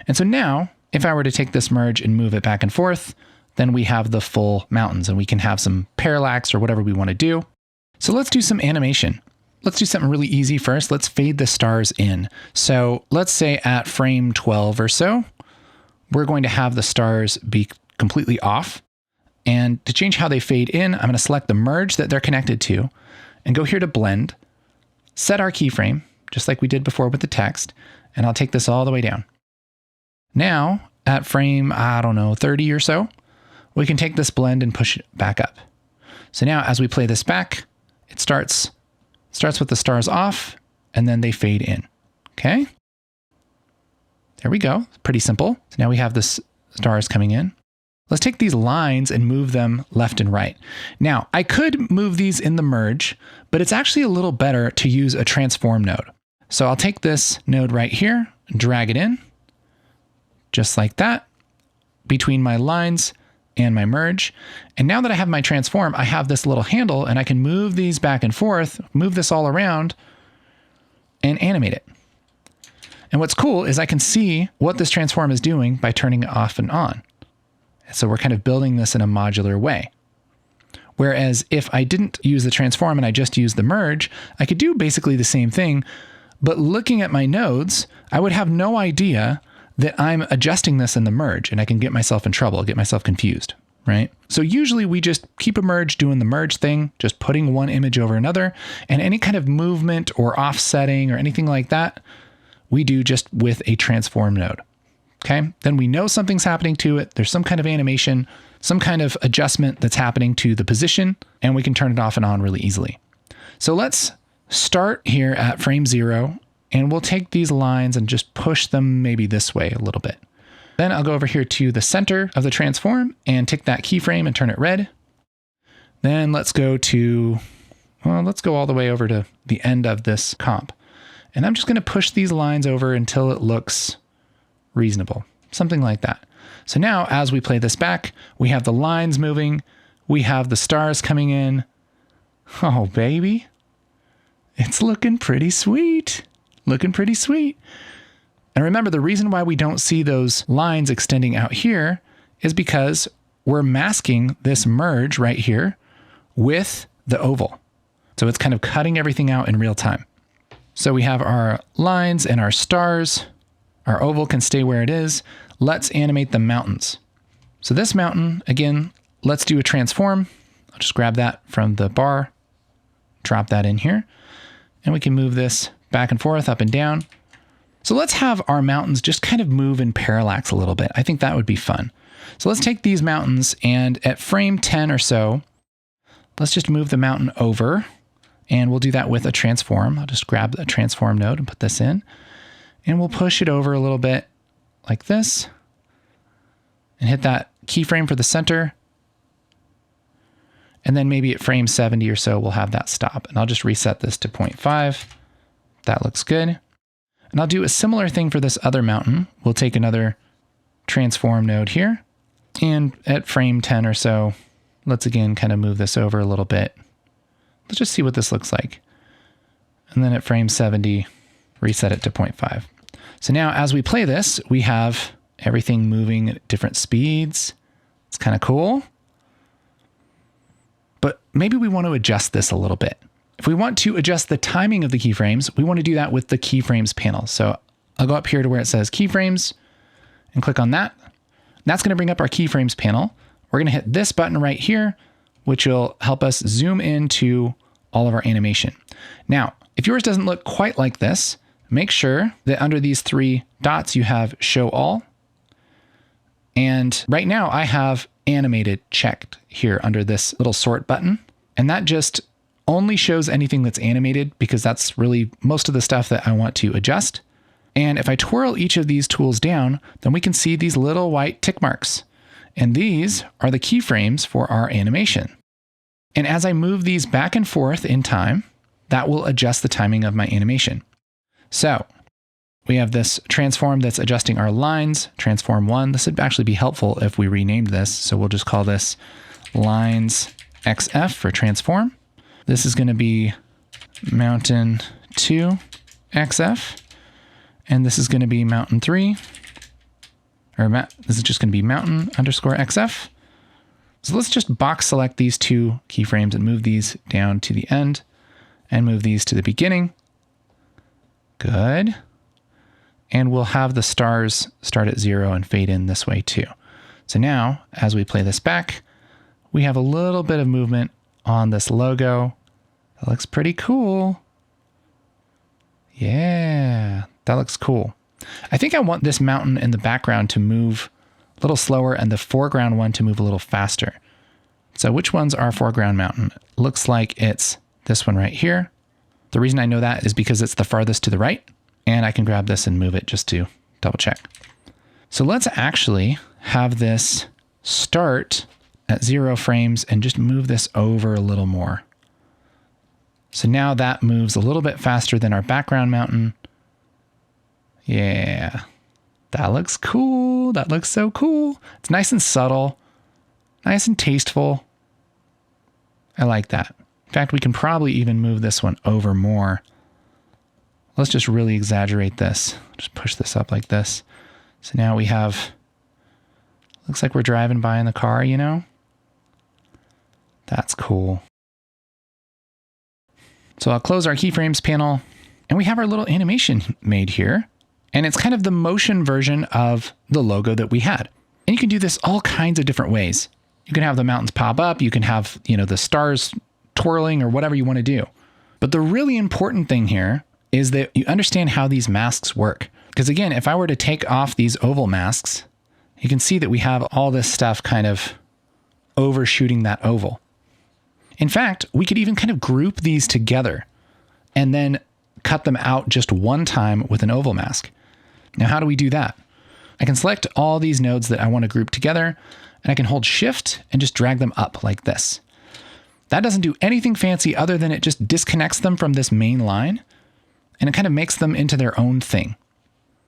And so now, if I were to take this merge and move it back and forth, then we have the full mountains and we can have some parallax or whatever we want to do. So let's do some animation. Let's do something really easy first. Let's fade the stars in. So let's say at frame 12 or so, we're going to have the stars be completely off. And to change how they fade in, I'm going to select the merge that they're connected to and go here to blend, set our keyframe, just like we did before with the text. And I'll take this all the way down. Now at frame, 30 or so, we can take this blend and push it back up. So now as we play this back, it starts with the stars off and then they fade in. Okay. There we go. Pretty simple. So now we have the stars coming in. Let's take these lines and move them left and right. Now I could move these in the merge, but it's actually a little better to use a transform node. So I'll take this node right here, drag it in, just like that, between my lines and my merge. And now that I have my transform, I have this little handle and I can move these back and forth, move this all around and animate it. And what's cool is I can see what this transform is doing by turning it off and on. So we're kind of building this in a modular way. Whereas if I didn't use the transform and I just used the merge, I could do basically the same thing. But looking at my nodes, I would have no idea that I'm adjusting this in the merge and I can get myself in trouble, get myself confused, right? So usually we just keep a merge doing the merge thing, just putting one image over another, and any kind of movement or offsetting or anything like that, we do just with a transform node. Okay. Then we know something's happening to it. There's some kind of animation, some kind of adjustment that's happening to the position, and we can turn it off and on really easily. So let's start here at frame 0, and we'll take these lines and just push them maybe this way a little bit. Then I'll go over here to the center of the transform and take that keyframe and turn it red. Then let's go all the way over to the end of this comp. And I'm just going to push these lines over until it looks reasonable, something like that. So now as we play this back, we have the lines moving, we have the stars coming in. Oh, baby. It's looking pretty sweet. Looking pretty sweet. And remember, the reason why we don't see those lines extending out here is because we're masking this merge right here with the oval. So it's kind of cutting everything out in real time. So we have our lines and our stars. Our oval can stay where it is. Let's animate the mountains. So this mountain, again, let's do a transform. I'll just grab that from the bar, drop that in here, and we can move this back and forth, up and down. So let's have our mountains just kind of move in parallax a little bit. I think that would be fun. So let's take these mountains and at frame 10 or so, let's just move the mountain over, and we'll do that with a transform. I'll just grab a transform node and put this in, and we'll push it over a little bit like this and hit that keyframe for the center. And then maybe at frame 70 or so, we'll have that stop. And I'll just reset this to 0.5. That looks good. And I'll do a similar thing for this other mountain. We'll take another transform node here. And at frame 10 or so, let's again kind of move this over a little bit. Let's just see what this looks like. And then at frame 70, reset it to 0.5. So now as we play this, we have everything moving at different speeds. It's kind of cool. But maybe we want to adjust this a little bit. If we want to adjust the timing of the keyframes, we want to do that with the keyframes panel. So I'll go up here to where it says keyframes and click on that. That's going to bring up our keyframes panel. We're going to hit this button right here, which will help us zoom into all of our animation. Now, if yours doesn't look quite like this, make sure that under these three dots, you have show all. And right now I have animated checked here under this little sort button. And that just only shows anything that's animated because that's really most of the stuff that I want to adjust. And if I twirl each of these tools down, then we can see these little white tick marks. And these are the keyframes for our animation. And as I move these back and forth in time, that will adjust the timing of my animation. So we have this transform that's adjusting our lines, transform 1. This would actually be helpful if we renamed this. So we'll just call this lines XF for transform. This is going to be mountain 2 XF. And this is going to be mountain 3. This is just going to be mountain underscore XF. So let's just box select these two keyframes and move these down to the end and move these to the beginning. Good. And we'll have the stars start at 0 and fade in this way too. So now, as we play this back, we have a little bit of movement on this logo. That looks pretty cool. Yeah, that looks cool. I think I want this mountain in the background to move a little slower and the foreground one to move a little faster. So which one's our foreground mountain? Looks like it's this one right here. The reason I know that is because it's the farthest to the right, and I can grab this and move it just to double check. So let's actually have this start at 0 frames and just move this over a little more. So now that moves a little bit faster than our background mountain. Yeah, that looks cool. That looks so cool. It's nice and subtle, nice and tasteful. I like that. In fact, we can probably even move this one over more. Let's just really exaggerate this. Just push this up like this. So now we have, looks like we're driving by in the car, you know? That's cool. So I'll close our keyframes panel and we have our little animation made here. And it's kind of the motion version of the logo that we had. And you can do this all kinds of different ways. You can have the mountains pop up. You can have, the stars twirling or whatever you want to do. But the really important thing here is that you understand how these masks work. Because again, if I were to take off these oval masks, you can see that we have all this stuff kind of overshooting that oval. In fact, we could even kind of group these together and then cut them out just one time with an oval mask. Now, how do we do that? I can select all these nodes that I want to group together, and I can hold Shift and just drag them up like this. That doesn't do anything fancy other than it just disconnects them from this main line, and it kind of makes them into their own thing.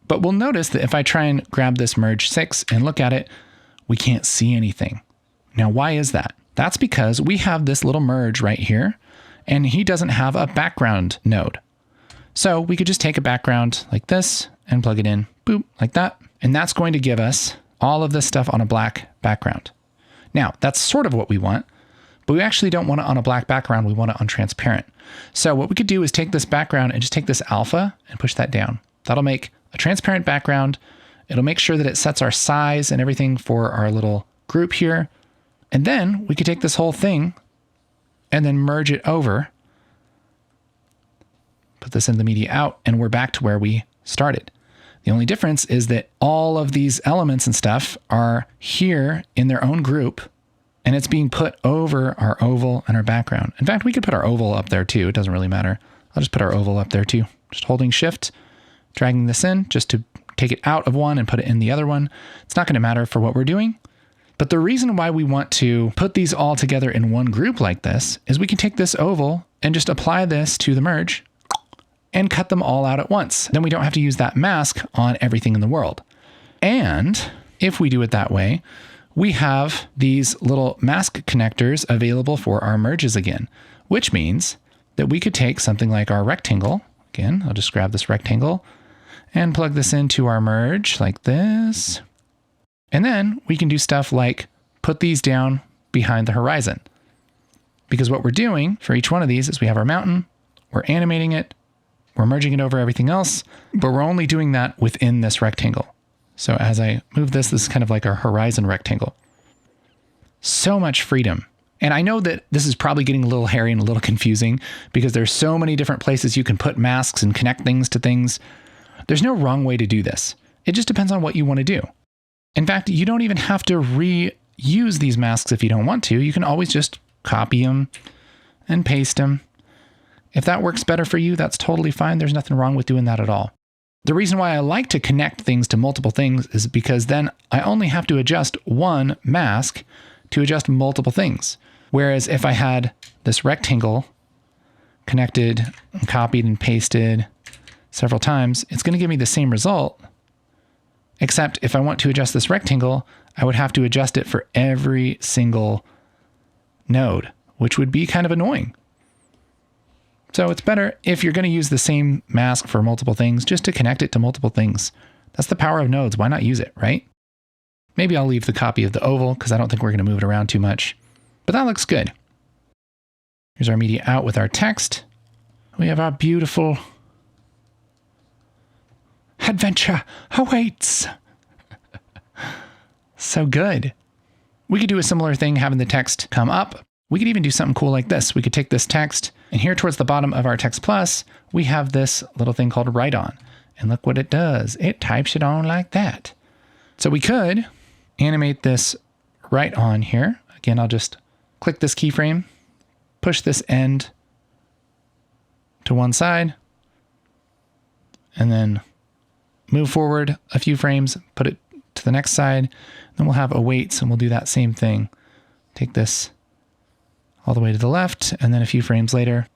But we'll notice that if I try and grab this merge 6 and look at it, we can't see anything. Now, why is that? That's because we have this little merge right here, and he doesn't have a background node. So we could just take a background like this and plug it in, boop, like that. And that's going to give us all of this stuff on a black background. Now, that's sort of what we want, but we actually don't want it on a black background. We want it on transparent. So what we could do is take this background and just take this alpha and push that down. That'll make a transparent background. It'll make sure that it sets our size and everything for our little group here. And then we could take this whole thing and then merge it over. Put this in the media out, and we're back to where we started. The only difference is that all of these elements and stuff are here in their own group, and it's being put over our oval and our background. In fact, we could put our oval up there too. It doesn't really matter. I'll just put our oval up there too. Just holding shift, dragging this in just to take it out of one and put it in the other one. It's not going to matter for what we're doing. But the reason why we want to put these all together in one group like this is we can take this oval and just apply this to the merge and cut them all out at once. Then we don't have to use that mask on everything in the world. And if we do it that way, we have these little mask connectors available for our merges again, which means that we could take something like our rectangle. Again, I'll just grab this rectangle and plug this into our merge like this. And then we can do stuff like put these down behind the horizon. Because what we're doing for each one of these is we have our mountain, we're animating it, we're merging it over everything else, but we're only doing that within this rectangle. So as I move this, this is kind of like our horizon rectangle. So much freedom. And I know that this is probably getting a little hairy and a little confusing because there's so many different places you can put masks and connect things to things. There's no wrong way to do this. It just depends on what you want to do. In fact, you don't even have to reuse these masks if you don't want to. You can always just copy them and paste them. If that works better for you, that's totally fine. There's nothing wrong with doing that at all. The reason why I like to connect things to multiple things is because then I only have to adjust one mask to adjust multiple things. Whereas if I had this rectangle connected and copied and pasted several times, it's going to give me the same result. Except if I want to adjust this rectangle, I would have to adjust it for every single node, which would be kind of annoying. So it's better if you're going to use the same mask for multiple things, just to connect it to multiple things. That's the power of nodes. Why not use it, right? Maybe I'll leave the copy of the oval because I don't think we're going to move it around too much. But that looks good. Here's our media out with our text. We have our beautiful adventure awaits. So good. We could do a similar thing having the text come up. We could even do something cool like this. We could take this text, and here towards the bottom of our text plus, we have this little thing called write on. And look what it does. It types it on like that. So we could animate this write on here. Again, I'll just click this keyframe, push this end to one side, and then move forward a few frames, put it to the next side. Then we'll have awaits, and we'll do that same thing. Take this all the way to the left, and then a few frames later,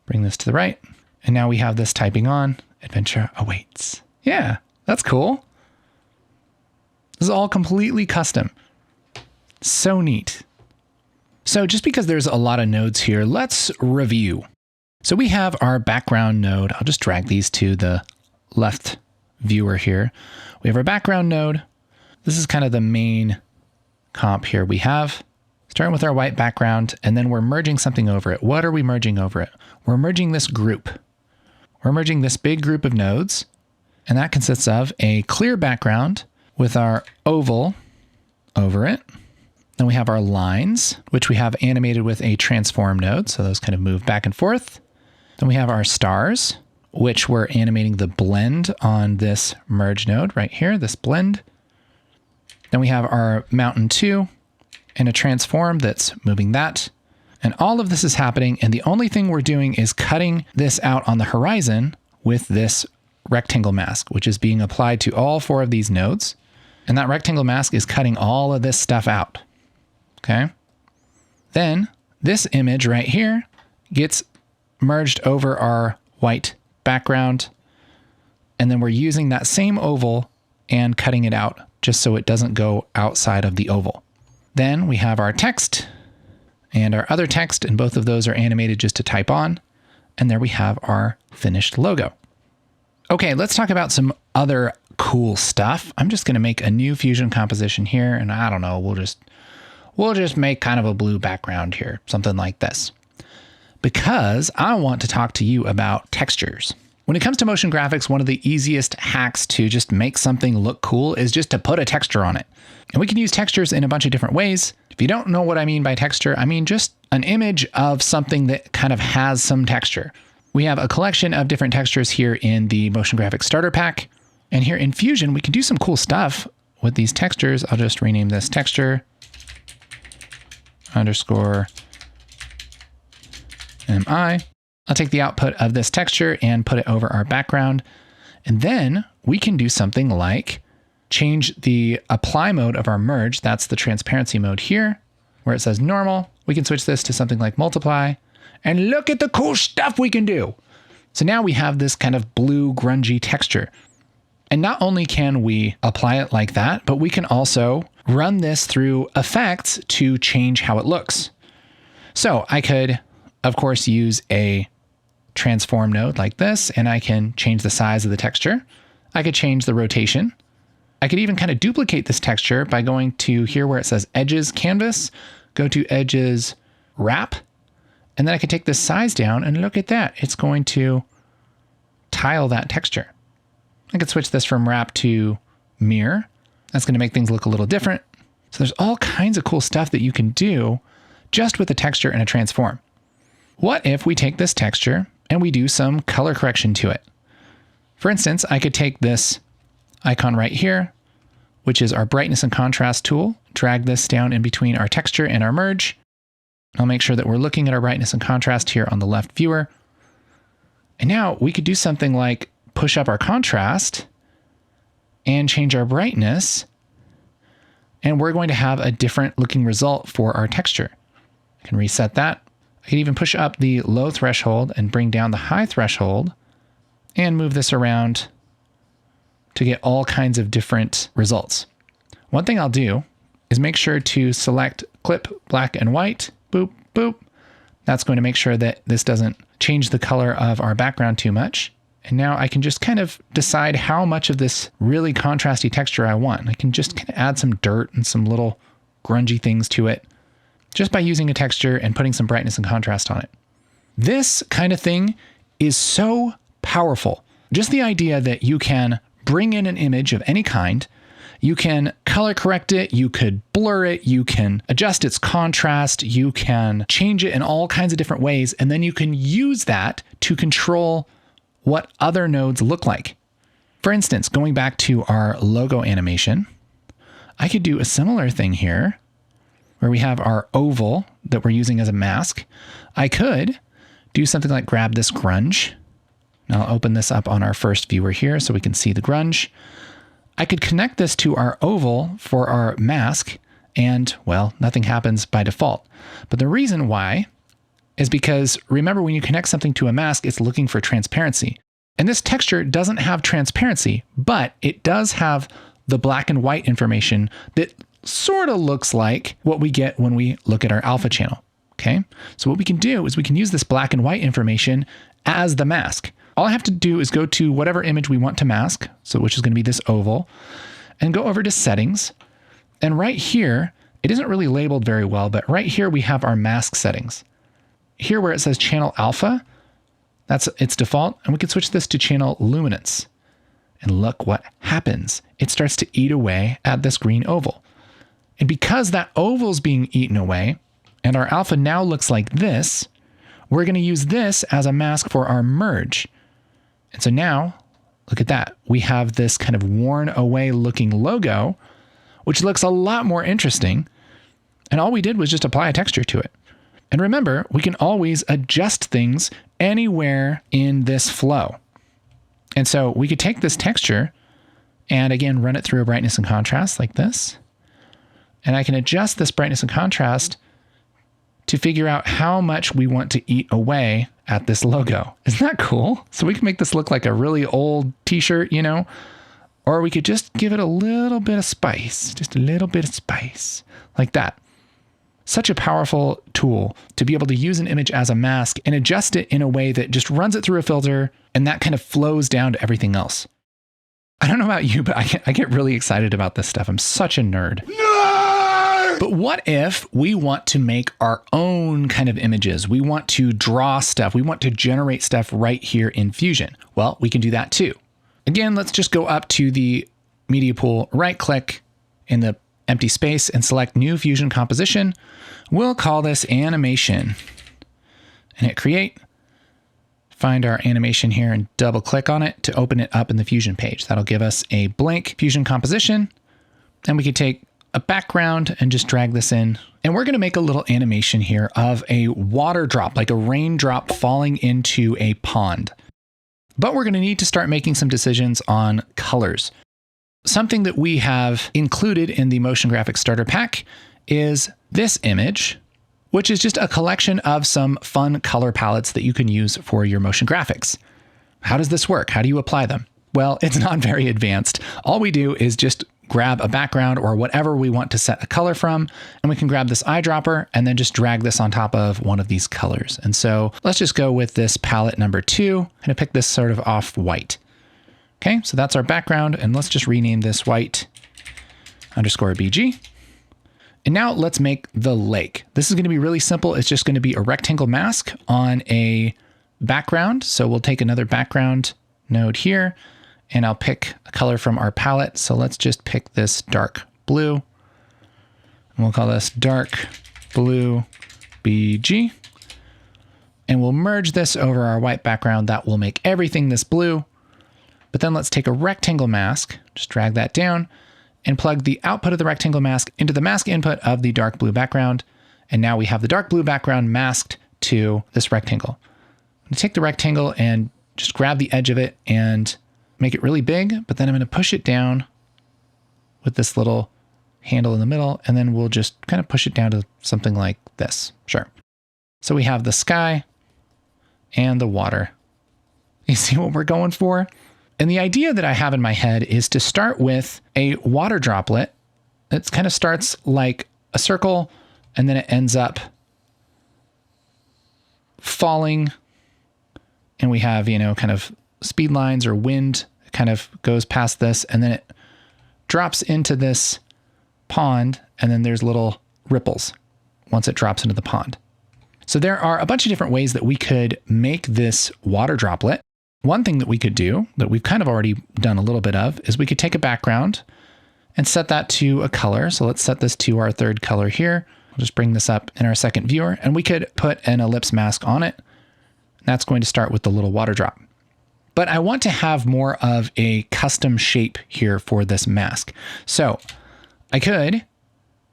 bring this to the right. And now we have this typing on, adventure awaits. Yeah, that's cool. This is all completely custom. So neat. So just because there's a lot of nodes here, let's review. So we have our background node. I'll just drag these to the left viewer here. We have our background node. This is kind of the main comp here we have. Starting with our white background, and then we're merging something over it. What are we merging over it? We're merging this group. We're merging this big group of nodes, and that consists of a clear background with our oval over it. Then we have our lines, which we have animated with a transform node, so those kind of move back and forth. Then we have our stars, which we're animating the blend on this merge node right here, this blend. Then we have our mountain 2, and a transform that's moving that. And all of this is happening, and the only thing we're doing is cutting this out on the horizon with this rectangle mask, which is being applied to all 4 of these nodes. And that rectangle mask is cutting all of this stuff out. Okay. Then this image right here gets merged over our white background. And then we're using that same oval and cutting it out just so it doesn't go outside of the oval. Then we have our text and our other text, and both of those are animated just to type on. And there we have our finished logo. Okay, let's talk about some other cool stuff. I'm just going to make a new fusion composition here, and I don't know, we'll just make kind of a blue background here, something like this. Because I want to talk to you about textures. When it comes to motion graphics, one of the easiest hacks to just make something look cool is just to put a texture on it. And we can use textures in a bunch of different ways. If you don't know what I mean by texture, I mean just an image of something that kind of has some texture. We have a collection of different textures here in the Motion Graphics Starter Pack. And here in Fusion, we can do some cool stuff with these textures. I'll just rename this texture underscore MI. I'll take the output of this texture and put it over our background. And then we can do something like change the apply mode of our merge. That's the transparency mode here, where it says normal. We can switch this to something like multiply. And look at the cool stuff we can do. So now we have this kind of blue grungy texture. And not only can we apply it like that, but we can also run this through effects to change how it looks. So I could, of course, use a transform node like this, and I can change the size of the texture. I could change the rotation. I could even kind of duplicate this texture by going to here where it says edges canvas, go to edges wrap, and then I could take this size down and look at that. It's going to tile that texture. I could switch this from wrap to mirror. That's going to make things look a little different. So there's all kinds of cool stuff that you can do just with a texture and a transform. What if we take this texture and we do some color correction to it? For instance, I could take this icon right here, which is our brightness and contrast tool, drag this down in between our texture and our merge. I'll make sure that we're looking at our brightness and contrast here on the left viewer. And now we could do something like push up our contrast and change our brightness. And we're going to have a different looking result for our texture. I can reset that. I can even push up the low threshold and bring down the high threshold and move this around to get all kinds of different results. One thing I'll do is make sure to select clip black and white, boop, boop. That's going to make sure that this doesn't change the color of our background too much. And now I can just kind of decide how much of this really contrasty texture I want. I can just kind of add some dirt and some little grungy things to it just by using a texture and putting some brightness and contrast on it. This kind of thing is so powerful. Just the idea that you can bring in an image of any kind, you can color correct it, you could blur it, you can adjust its contrast, you can change it in all kinds of different ways, and then you can use that to control what other nodes look like. For instance, going back to our logo animation, I could do a similar thing here where we have our oval that we're using as a mask. I could do something like grab this grunge. Now I'll open this up on our first viewer here so we can see the grunge. I could connect this to our oval for our mask and, well, nothing happens by default. But the reason why is because remember, when you connect something to a mask, it's looking for transparency. And this texture doesn't have transparency, but it does have the black and white information that sort of looks like what we get when we look at our alpha channel. Okay. So what we can do is we can use this black and white information as the mask. All I have to do is go to whatever image we want to mask, so which is going to be this oval, and go over to settings. And right here, it isn't really labeled very well, but right here we have our mask settings. Here where it says channel alpha, that's its default, and we can switch this to channel luminance. And look what happens. It starts to eat away at this green oval. And because that oval is being eaten away, and our alpha now looks like this, we're going to use this as a mask for our merge. And so now, look at that. We have this kind of worn away looking logo, which looks a lot more interesting. And all we did was just apply a texture to it. And remember, we can always adjust things anywhere in this flow. And so we could take this texture and again, run it through a brightness and contrast like this. And I can adjust this brightness and contrast to figure out how much we want to eat away at this logo. Isn't that cool? So we can make this look like a really old t-shirt, you know, or we could just give it a little bit of spice, just a little bit of spice like that. Such a powerful tool to be able to use an image as a mask and adjust it in a way that just runs it through a filter and that kind of flows down to everything else. I don't know about you, but I get really excited about this stuff. I'm such a nerd. But what if we want to make our own kind of images? We want to draw stuff. We want to generate stuff right here in Fusion. Well, we can do that too. Again, let's just go up to the media pool, right click in the empty space and select new Fusion composition. We'll call this animation and hit create. find our animation here and double click on it to open it up in the Fusion page. That'll give us a blank Fusion composition. And we can take a background and just drag this in. And we're going to make a little animation here of a water drop, like a raindrop falling into a pond. But we're going to need to start making some decisions on colors. Something that we have included in the Motion Graphics Starter Pack is this image, which is just a collection of some fun color palettes that you can use for your motion graphics. How does this work? How do you apply them? Well, it's not very advanced. All we do is just grab a background or whatever we want to set a color from, and we can grab this eyedropper and then just drag this on top of one of these colors. And so let's just go with this palette number 2 and pick this sort of off white. Okay, so that's our background, and let's just rename this white underscore BG. And now let's make the lake. This is going to be really simple. It's just going to be a rectangle mask on a background. So we'll take another background node here, and I'll pick a color from our palette. So let's just pick this dark blue, and we'll call this dark blue BG. And we'll merge this over our white background. That will make everything this blue. But then let's take a rectangle mask, just drag that down, and plug the output of the rectangle mask into the mask input of the dark blue background. And now we have the dark blue background masked to this rectangle. I'm going to take the rectangle and just grab the edge of it and make it really big, but then I'm going to push it down with this little handle in the middle, and then we'll just kind of push it down to something like this. Sure. So we have the sky and the water. You see what we're going for? And the idea that I have in my head is to start with a water droplet. It kind of starts like a circle, and then it ends up falling. And we have, kind of speed lines or wind kind of goes past this, and then it drops into this pond, and then there's little ripples once it drops into the pond. So there are a bunch of different ways that we could make this water droplet. One thing that we could do that we've kind of already done a little bit of is we could take a background and set that to a color. So let's set this to our third color here. We'll just bring this up in our second viewer, and we could put an ellipse mask on it. That's going to start with the little water drop. But I want to have more of a custom shape here for this mask. So I could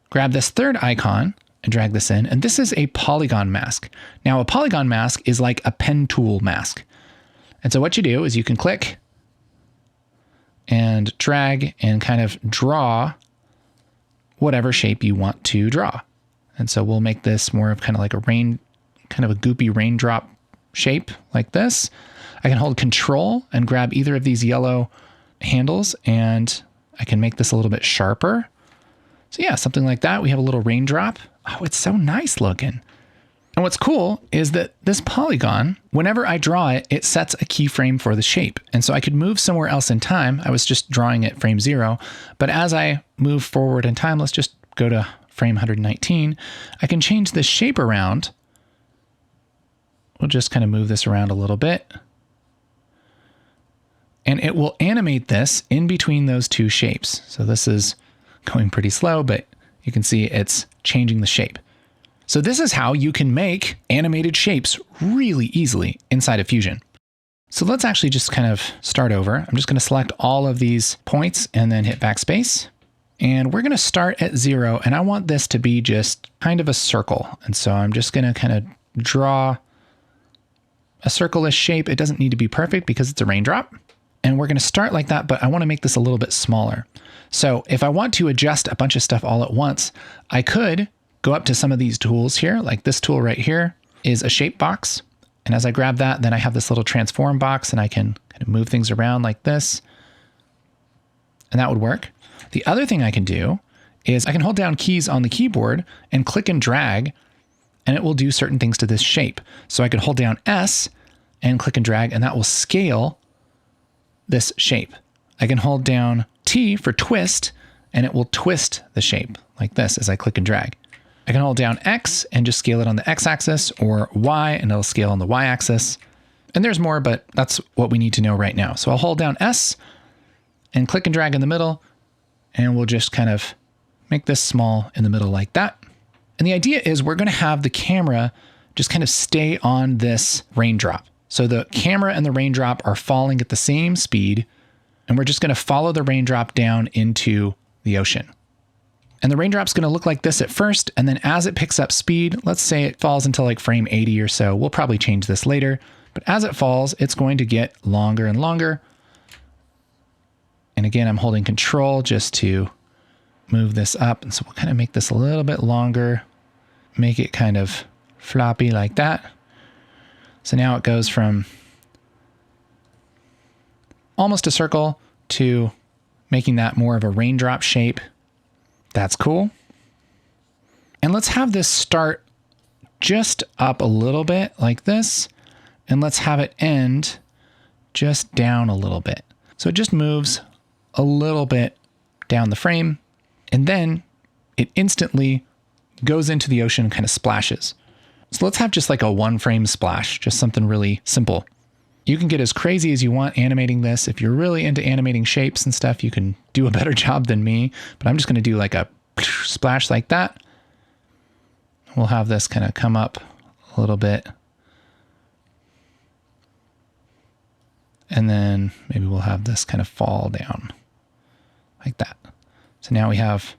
grab this third icon and drag this in, and this is a polygon mask. Now a polygon mask is like a pen tool mask. And so what you do is you can click and drag and kind of draw whatever shape you want to draw. And so we'll make this more of kind of like a goopy raindrop shape like this. I can hold Control and grab either of these yellow handles, and I can make this a little bit sharper. So yeah, something like that. We have a little raindrop. Oh, it's so nice looking. And what's cool is that this polygon, whenever I draw it, it sets a keyframe for the shape. And so I could move somewhere else in time. I was just drawing at frame 0, but as I move forward in time, let's just go to frame 119. I can change the shape around. We'll just kind of move this around a little bit. And it will animate this in between those two shapes. So this is going pretty slow, but you can see it's changing the shape. So this is how you can make animated shapes really easily inside of Fusion. So let's actually just kind of start over. I'm just going to select all of these points and then hit backspace. And we're going to start at 0. And I want this to be just kind of a circle. And so I'm just going to kind of draw a circle-ish shape. It doesn't need to be perfect because it's a raindrop. And we're going to start like that, but I want to make this a little bit smaller. So if I want to adjust a bunch of stuff all at once, I could go up to some of these tools here, like this tool right here is a shape box. And as I grab that, then I have this little transform box, and I can kind of move things around like this. And that would work. The other thing I can do is I can hold down keys on the keyboard and click and drag, and it will do certain things to this shape. So I can hold down S and click and drag, and that will scale this shape. I can hold down T for twist, and it will twist the shape like this as I click and drag. I can hold down X and just scale it on the X axis, or Y and it'll scale on the Y axis. And there's more, but that's what we need to know right now. So I'll hold down S and click and drag in the middle, and we'll just kind of make this small in the middle like that. And the idea is we're going to have the camera just kind of stay on this raindrop. So the camera and the raindrop are falling at the same speed, and we're just going to follow the raindrop down into the ocean. And the raindrop's going to look like this at first, and then as it picks up speed, let's say it falls until like frame 80 or so. We'll probably change this later, but as it falls, it's going to get longer and longer. And again, I'm holding control just to move this up. And so we'll kind of make this a little bit longer, make it kind of floppy like that. So now it goes from almost a circle to making that more of a raindrop shape. That's cool. And let's have this start just up a little bit like this. And let's have it end just down a little bit. So it just moves a little bit down the frame. And then it instantly goes into the ocean and kind of splashes. So let's have just like a 1-frame splash, just something really simple. You can get as crazy as you want animating this. If you're really into animating shapes and stuff, you can do a better job than me, but I'm just going to do like a splash like that. We'll have this kind of come up a little bit. And then maybe we'll have this kind of fall down like that. So now we have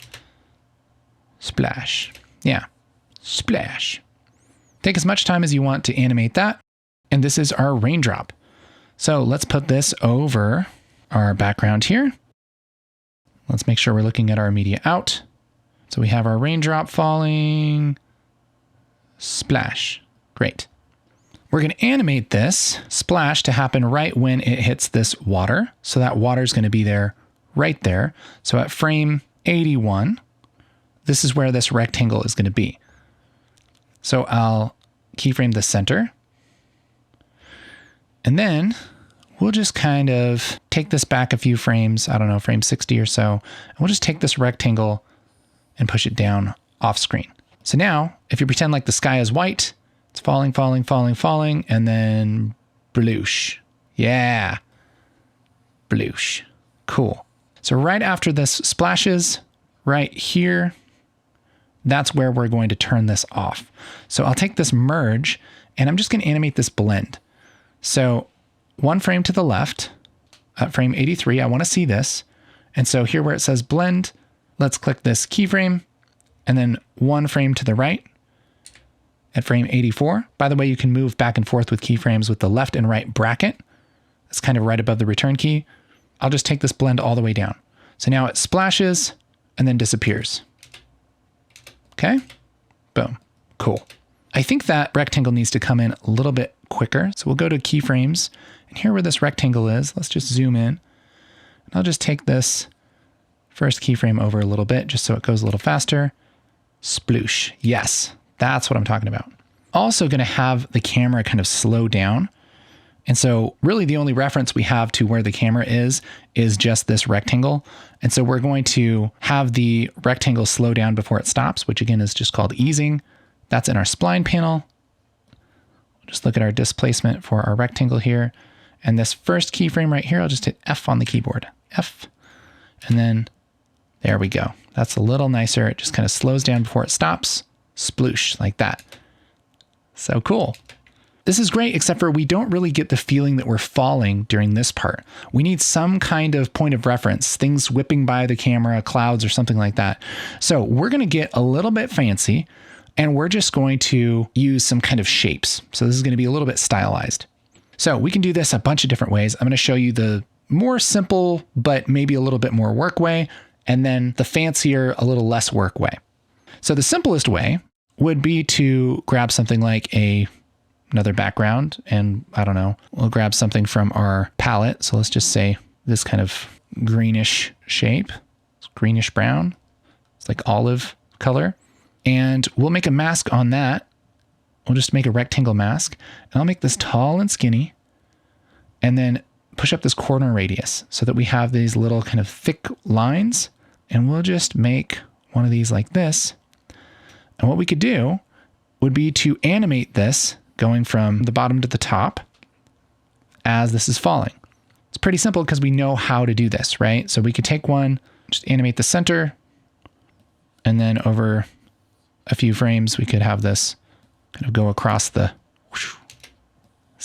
splash. Yeah, splash. Take as much time as you want to animate that. And this is our raindrop. So let's put this over our background here. Let's make sure we're looking at our media out. So we have our raindrop falling, splash. Great. We're going to animate this splash to happen right when it hits this water. So that water is going to be there, right there. So at frame 81, this is where this rectangle is going to be. So I'll keyframe the center. And then we'll just kind of take this back a few frames, I don't know, frame 60 or so. And we'll just take this rectangle and push it down off screen. So now, if you pretend like the sky is white, it's falling, falling, falling, falling, and then bloosh. Yeah. Bloosh. Cool. So right after this splashes, right here, that's where we're going to turn this off. So I'll take this merge and I'm just going to animate this blend. So 1 frame to the left at frame 83, I want to see this. And so here where it says blend, let's click this keyframe and then 1 frame to the right at frame 84. By the way, you can move back and forth with keyframes with the left and right bracket. It's kind of right above the return key. I'll just take this blend all the way down. So now it splashes and then disappears. Okay, boom, cool. I think that rectangle needs to come in a little bit quicker. So we'll go to keyframes and here where this rectangle is, let's just zoom in. And I'll just take this first keyframe over a little bit just so it goes a little faster. Sploosh, yes, that's what I'm talking about. Also gonna have the camera kind of slow down. And so really the only reference we have to where the camera is just this rectangle. And so we're going to have the rectangle slow down before it stops, which again is just called easing. That's in our spline panel. Just look at our displacement for our rectangle here. And this first keyframe right here, I'll just hit F on the keyboard, F. And then there we go. That's a little nicer. It just kind of slows down before it stops. Sploosh, like that. So cool. This is great, except for we don't really get the feeling that we're falling during this part. We need some kind of point of reference, things whipping by the camera, clouds or something like that. So we're going to get a little bit fancy and we're just going to use some kind of shapes. So this is going to be a little bit stylized. So we can do this a bunch of different ways. I'm going to show you the more simple, but maybe a little bit more work way, and then the fancier, a little less work way. So the simplest way would be to grab something like another background, and I don't know, we'll grab something from our palette. So let's just say this kind of greenish shape, it's greenish brown. It's like olive color. And we'll make a mask on that. We'll just make a rectangle mask, and I'll make this tall and skinny and then push up this corner radius so that we have these little kind of thick lines, and we'll just make one of these like this. And what we could do would be to animate this going from the bottom to the top as this is falling. It's pretty simple because we know how to do this, right? So we could take one, just animate the center, and then over a few frames, we could have this kind of go across the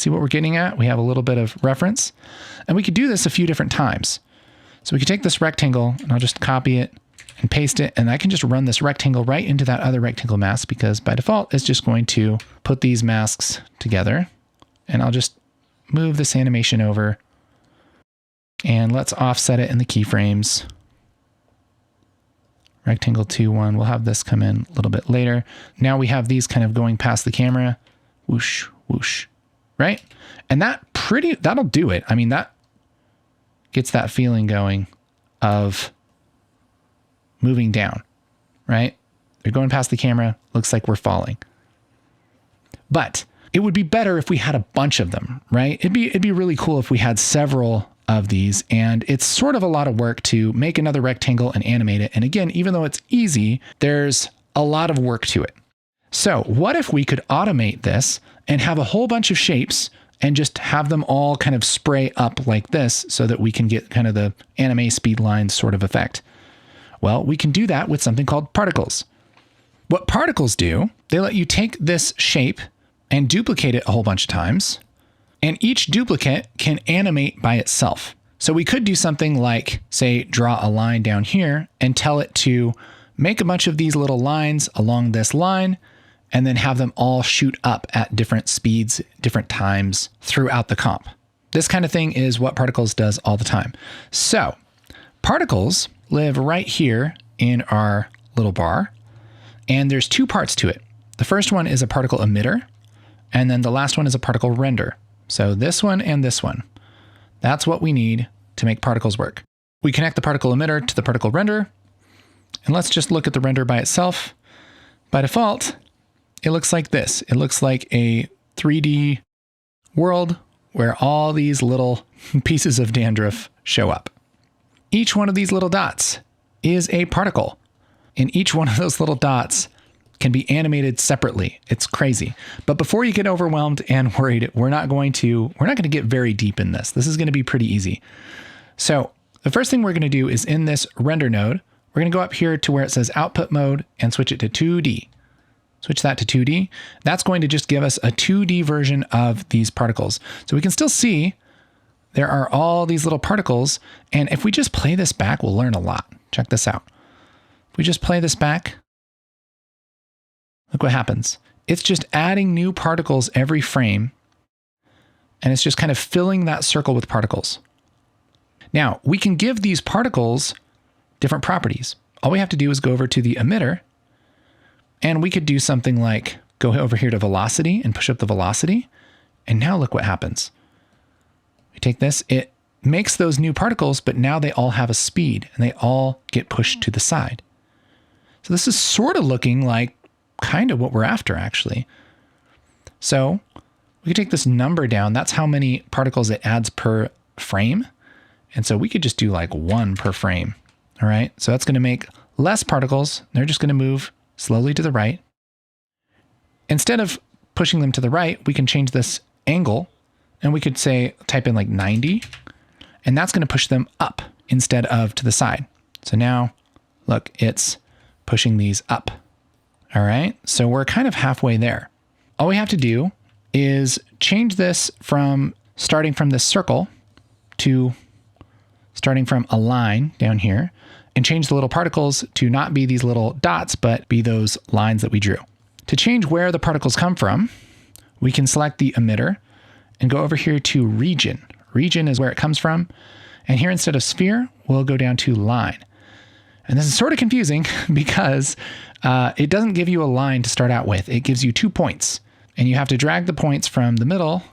See what we're getting at? We have a little bit of reference, and we could do this a few different times. So we could take this rectangle, and I'll just copy it and paste it, and I can just run this rectangle right into that other rectangle mask, because by default, it's just going to put these masks together. And I'll just move this animation over, and let's offset it in the keyframes. Rectangle 2, 1, we'll have this come in a little bit later. Now we have these kind of going past the camera, whoosh, whoosh, right? And that'll do it. I mean, that gets that feeling going of moving down, right? They're going past the camera, looks like we're falling. But it would be better if we had a bunch of them, right? It'd be really cool if we had several of these, and it's sort of a lot of work to make another rectangle and animate it. And again, even though it's easy, there's a lot of work to it. So what if we could automate this and have a whole bunch of shapes and just have them all kind of spray up like this so that we can get kind of the anime speed lines sort of effect? Well, we can do that with something called particles. What particles do, they let you take this shape and duplicate it a whole bunch of times, and each duplicate can animate by itself. So we could do something like, say, draw a line down here and tell it to make a bunch of these little lines along this line, and then have them all shoot up at different speeds, different times throughout the comp. This kind of thing is what particles does all the time. So particles live right here in our little bar, and there's two parts to it. The first one is a particle emitter, and then the last one is a particle render. So this one and this one, that's what we need to make particles work. We connect the particle emitter to the particle render, and let's just look at the render by itself. By default, it looks like this. It looks like a 3D world where all these little pieces of dandruff show up. Each one of these little dots is a particle, and each one of those little dots can be animated separately. It's crazy. But before you get overwhelmed and worried, we're not going to get very deep in this. This is going to be pretty easy. So the first thing we're going to do is in this render node, we're going to go up here to where it says output mode and switch it to 2D. Switch that to 2D. That's going to just give us a 2D version of these particles. So we can still see there are all these little particles. And if we just play this back, we'll learn a lot. Check this out. If we just play this back, look what happens. It's just adding new particles every frame, and it's just kind of filling that circle with particles. Now, we can give these particles different properties. All we have to do is go over to the emitter, and we could do something like go over here to velocity and push up the velocity. And now look what happens. We take this, it makes those new particles, but now they all have a speed and they all get pushed to the side. So this is sort of looking like kind of what we're after, actually. So we could take this number down. That's how many particles it adds per frame. And so we could just do like 1 per frame. All right. So that's going to make less particles. They're just going to move slowly to the right. Instead of pushing them to the right, we can change this angle, and we could say, type in like 90, and that's going to push them up instead of to the side. So now look, it's pushing these up. All right. So we're kind of halfway there. All we have to do is change this from starting from this circle to starting from a line down here, and change the little particles to not be these little dots, but be those lines that we drew. To change where the particles come from, we can select the emitter and go over here to region. Region is where it comes from. And here instead of sphere, we'll go down to line. And this is sort of confusing because it doesn't give you a line to start out with. It gives you 2 points, and you have to drag the points from the middle,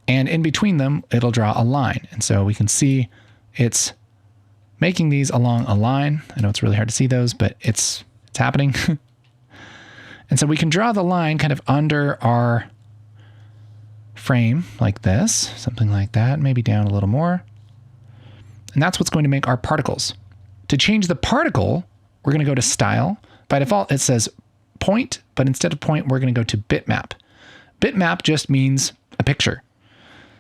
and in between them, it'll draw a line. And so we can see it's making these along a line. I know it's really hard to see those, but it's happening. And so we can draw the line kind of under our frame like this, something like that, maybe down a little more. And that's what's going to make our particles. To change the particle, we're going to go to style. By default, it says point, but instead of point, we're going to go to bitmap. Bitmap just means a picture.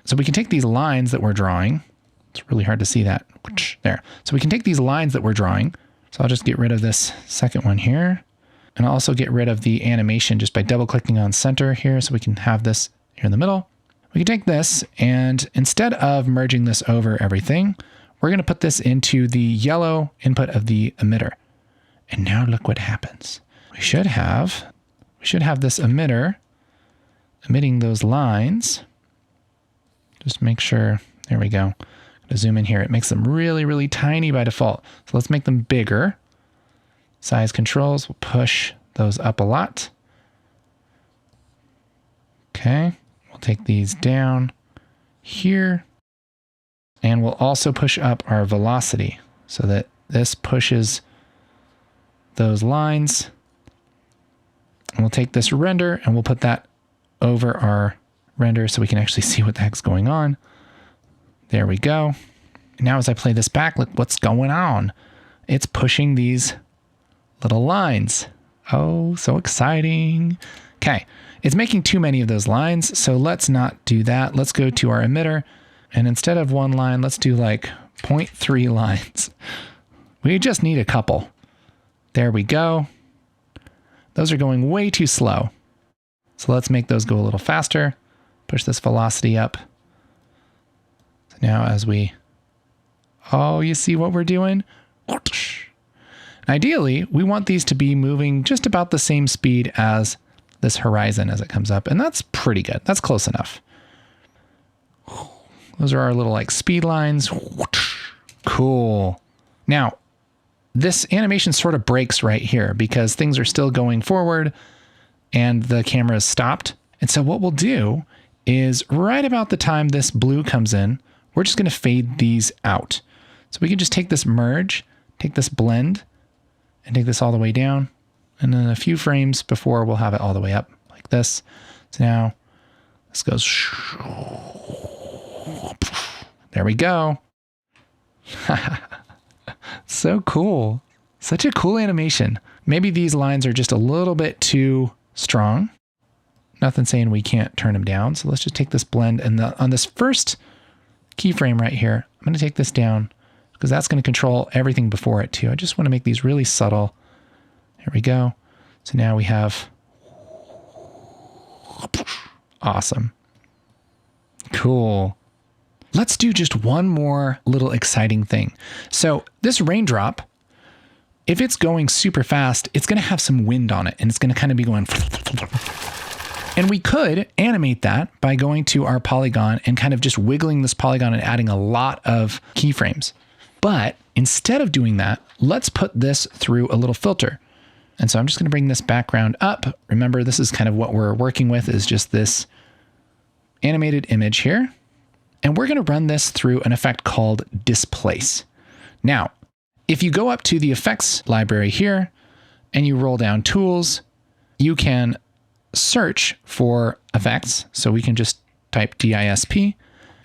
So we can take these lines that we're drawing. It's really hard to see that. There. So we can take these lines that we're drawing. So I'll just get rid of this second one here. And I'll also get rid of the animation just by double clicking on center here so we can have this here in the middle. We can take this and instead of merging this over everything, we're going to put this into the yellow input of the emitter. And now look what happens. We should have this emitter emitting those lines. Just make sure, there we go. I'm going to zoom in here. It makes them really, really tiny by default. So let's make them bigger. Size controls will push those up a lot. Okay, we'll take these down here. And we'll also push up our velocity so that this pushes those lines. And we'll take this render and we'll put that over our render so we can actually see what the heck's going on. There we go. Now as I play this back, look what's going on. It's pushing these little lines. Oh, so exciting. Okay, it's making too many of those lines, so let's not do that. Let's go to our emitter, and instead of one line, let's do like 0.3 lines. We just need a couple. There we go. Those are going way too slow. So let's make those go a little faster. Push this velocity up. So now as we, oh, you see what we're doing? Ideally, we want these to be moving just about the same speed as this horizon as it comes up. And that's pretty good. That's close enough. Those are our little like speed lines. Cool. Now, this animation sort of breaks right here because things are still going forward and the camera is stopped. And so what we'll do is right about the time this blue comes in, we're just going to fade these out. So we can just take this merge, take this blend, and take this all the way down. And then a few frames before we'll have it all the way up like this. So now this goes. There we go. So cool. Such a cool animation. Maybe these lines are just a little bit too strong. Nothing saying we can't turn them down. So let's just take this blend and on this first keyframe right here, I'm going to take this down because that's going to control everything before it too. I just want to make these really subtle. There we go. So now we have awesome. Cool. Let's do just one more little exciting thing. So this raindrop, if it's going super fast, it's going to have some wind on it and it's going to kind of be going. And we could animate that by going to our polygon and kind of just wiggling this polygon and adding a lot of keyframes. But instead of doing that, let's put this through a little filter. And so I'm just going to bring this background up. Remember, this is kind of what we're working with is just this animated image here. And we're going to run this through an effect called displace. Now, if you go up to the effects library here and you roll down tools, you can search for effects. So we can just type DISP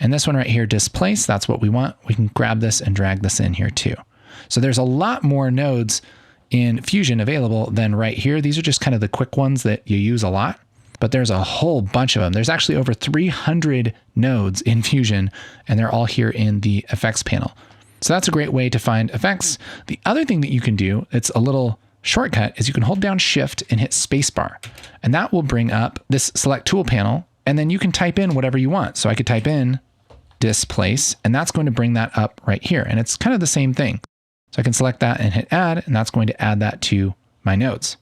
and this one right here, displace, that's what we want. We can grab this and drag this in here too. So there's a lot more nodes in Fusion available than right here. These are just kind of the quick ones that you use a lot, but there's a whole bunch of them. There's actually over 300 nodes in Fusion and they're all here in the effects panel. So that's a great way to find effects. The other thing that you can do, it's a little shortcut, is you can hold down Shift and hit spacebar, and that will bring up this select tool panel, and then you can type in whatever you want. So I could type in displace, and that's going to bring that up right here. And it's kind of the same thing. So I can select that and hit add, and that's going to add that to my nodes.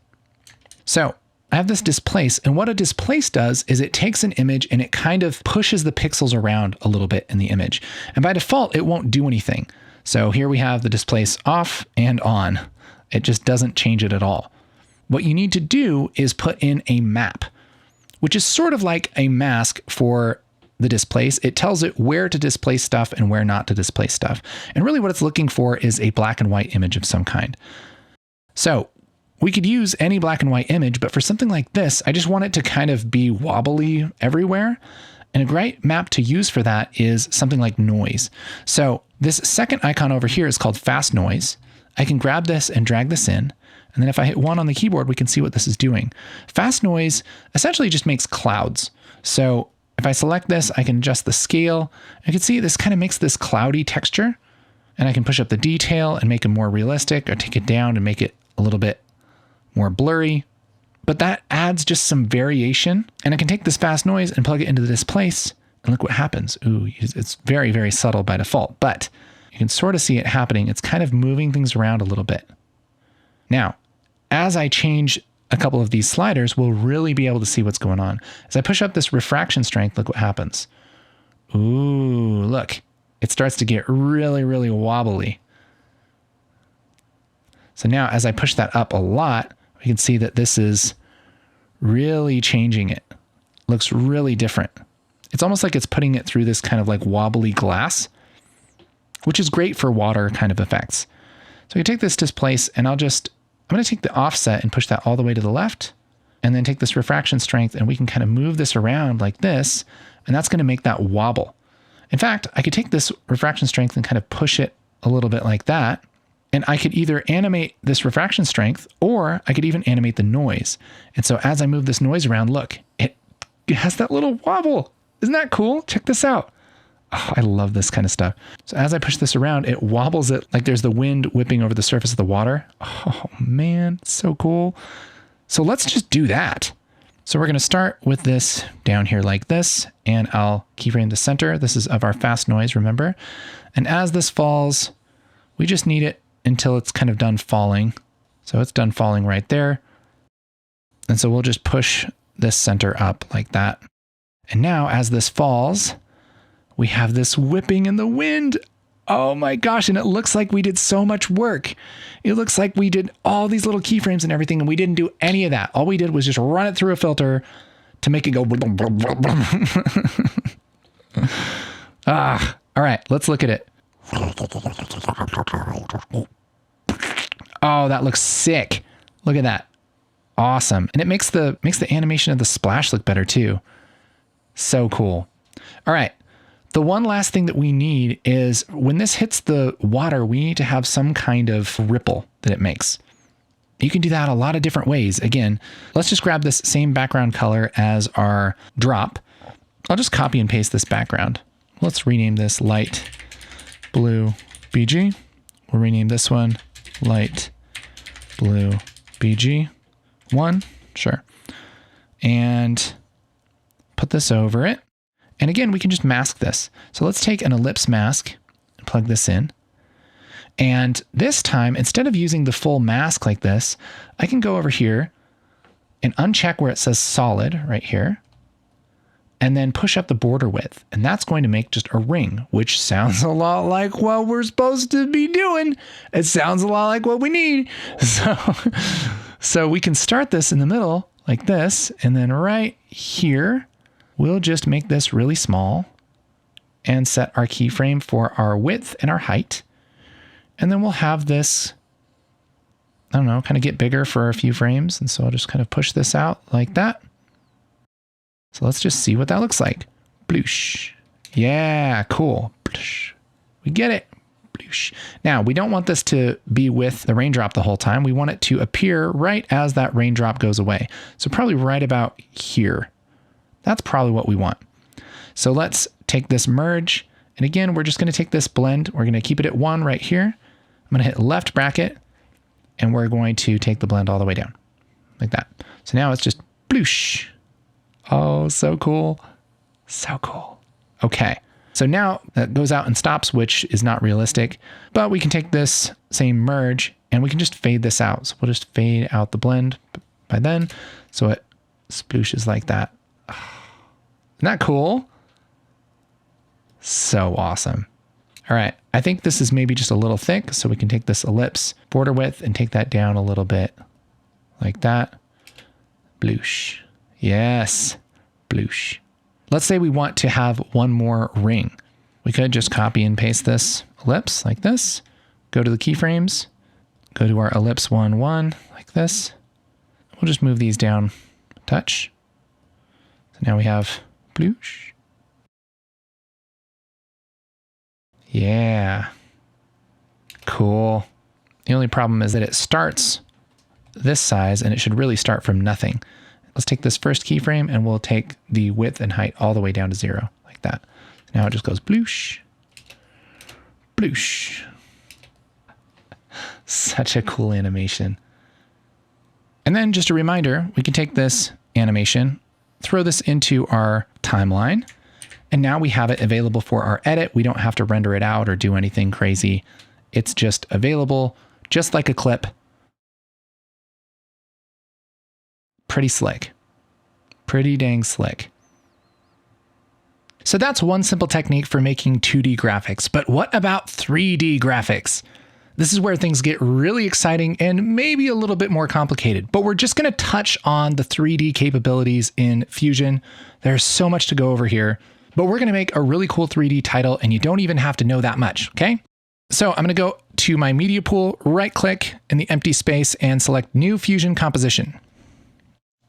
So I have this displace, and what a displace does is it takes an image and it kind of pushes the pixels around a little bit in the image. And by default, it won't do anything. So here we have the displace off and on. It just doesn't change it at all. What you need to do is put in a map, which is sort of like a mask for the displace. It tells it where to displace stuff and where not to displace stuff. And really what it's looking for is a black and white image of some kind. So we could use any black and white image, but for something like this, I just want it to kind of be wobbly everywhere. And a great map to use for that is something like noise. So this second icon over here is called fast noise. I can grab this and drag this in. And then if I hit 1 on the keyboard, we can see what this is doing. Fast noise essentially just makes clouds. So if I select this, I can adjust the scale. You can see this kind of makes this cloudy texture. And I can push up the detail and make it more realistic, or take it down and make it a little bit more blurry, but that adds just some variation. And I can take this fast noise and plug it into the displace and look what happens. Ooh, it's very, very subtle by default, but you can sort of see it happening. It's kind of moving things around a little bit. Now, as I change a couple of these sliders, we'll really be able to see what's going on. As I push up this refraction strength, look what happens. Ooh, look, it starts to get really, really wobbly. So now as I push that up a lot, we can see that this is really changing it. Looks really different. It's almost like it's putting it through this kind of like wobbly glass, which is great for water kind of effects. So I can take this displace and I'm going to take the offset and push that all the way to the left, and then take this refraction strength and we can kind of move this around like this, and that's going to make that wobble. In fact, I could take this refraction strength and kind of push it a little bit like that, and I could either animate this refraction strength or I could even animate the noise. And so as I move this noise around, look, it has that little wobble. Isn't that cool? Check this out. Oh, I love this kind of stuff. So as I push this around, it wobbles it like there's the wind whipping over the surface of the water. Oh man, so cool. So let's just do that. So we're going to start with this down here like this, and I'll keyframe the center. This is of our fast noise, remember? And as this falls, we just need it until it's kind of done falling. So it's done falling right there. And so we'll just push this center up like that. And now as this falls, we have this whipping in the wind. Oh my gosh, and it looks like we did so much work. It looks like we did all these little keyframes and everything, and we didn't do any of that. All we did was just run it through a filter to make it go. All right, let's look at it. Oh, that looks sick. Look at that. Awesome. And it makes the animation of the splash look better too. So cool. All right. The one last thing that we need is when this hits the water, we need to have some kind of ripple that it makes. You can do that a lot of different ways. Again, let's just grab this same background color as our drop. I'll just copy and paste this background. Let's rename this light blue BG. We'll rename this one light blue BG1. Sure. And put this over it. And again, we can just mask this. So let's take an ellipse mask and plug this in. And this time, instead of using the full mask like this, I can go over here and uncheck where it says solid right here, and then push up the border width. And that's going to make just a ring, which sounds a lot like what we're supposed to be doing. It sounds a lot like what we need. So we can start this in the middle like this, and then right here, we'll just make this really small and set our keyframe for our width and our height. And then we'll have this, I don't know, kind of get bigger for a few frames. And so I'll just kind of push this out like that. So let's just see what that looks like. Bloosh. Yeah, cool. Bloosh. We get it. Bloosh. Now, we don't want this to be with the raindrop the whole time. We want it to appear right as that raindrop goes away. So probably right about here. That's probably what we want. So let's take this merge. And again, we're just going to take this blend. We're going to keep it at 1 right here. I'm going to hit left bracket, and we're going to take the blend all the way down like that. So now it's just bloosh. Oh, so cool. So cool. Okay. So now that goes out and stops, which is not realistic, but we can take this same merge and we can just fade this out. So we'll just fade out the blend by then. So it splooshes like that. Isn't that cool? So awesome. All right. I think this is maybe just a little thick, so we can take this ellipse border width and take that down a little bit like that. Bloosh. Yes. Bloosh. Let's say we want to have one more ring. We could just copy and paste this ellipse like this. Go to the keyframes. Go to our ellipse 1, 1 like this. We'll just move these down a touch. So now we have bloosh. Yeah. Cool. The only problem is that it starts this size and it should really start from nothing. Let's take this first keyframe and we'll take the width and height all the way down to 0 like that. Now it just goes bloosh, bloosh. Such a cool animation. And then just a reminder, we can take this animation, throw this into our timeline, and now we have it available for our edit. We don't have to render it out or do anything crazy. It's just available, just like a clip. Pretty slick. Pretty dang slick. So that's one simple technique for making 2D graphics. But what about 3D graphics? This is where things get really exciting and maybe a little bit more complicated, but we're just going to touch on the 3D capabilities in Fusion. There's so much to go over here, but we're going to make a really cool 3D title and you don't even have to know that much, okay? So I'm going to go to my media pool, right click in the empty space and select new Fusion composition.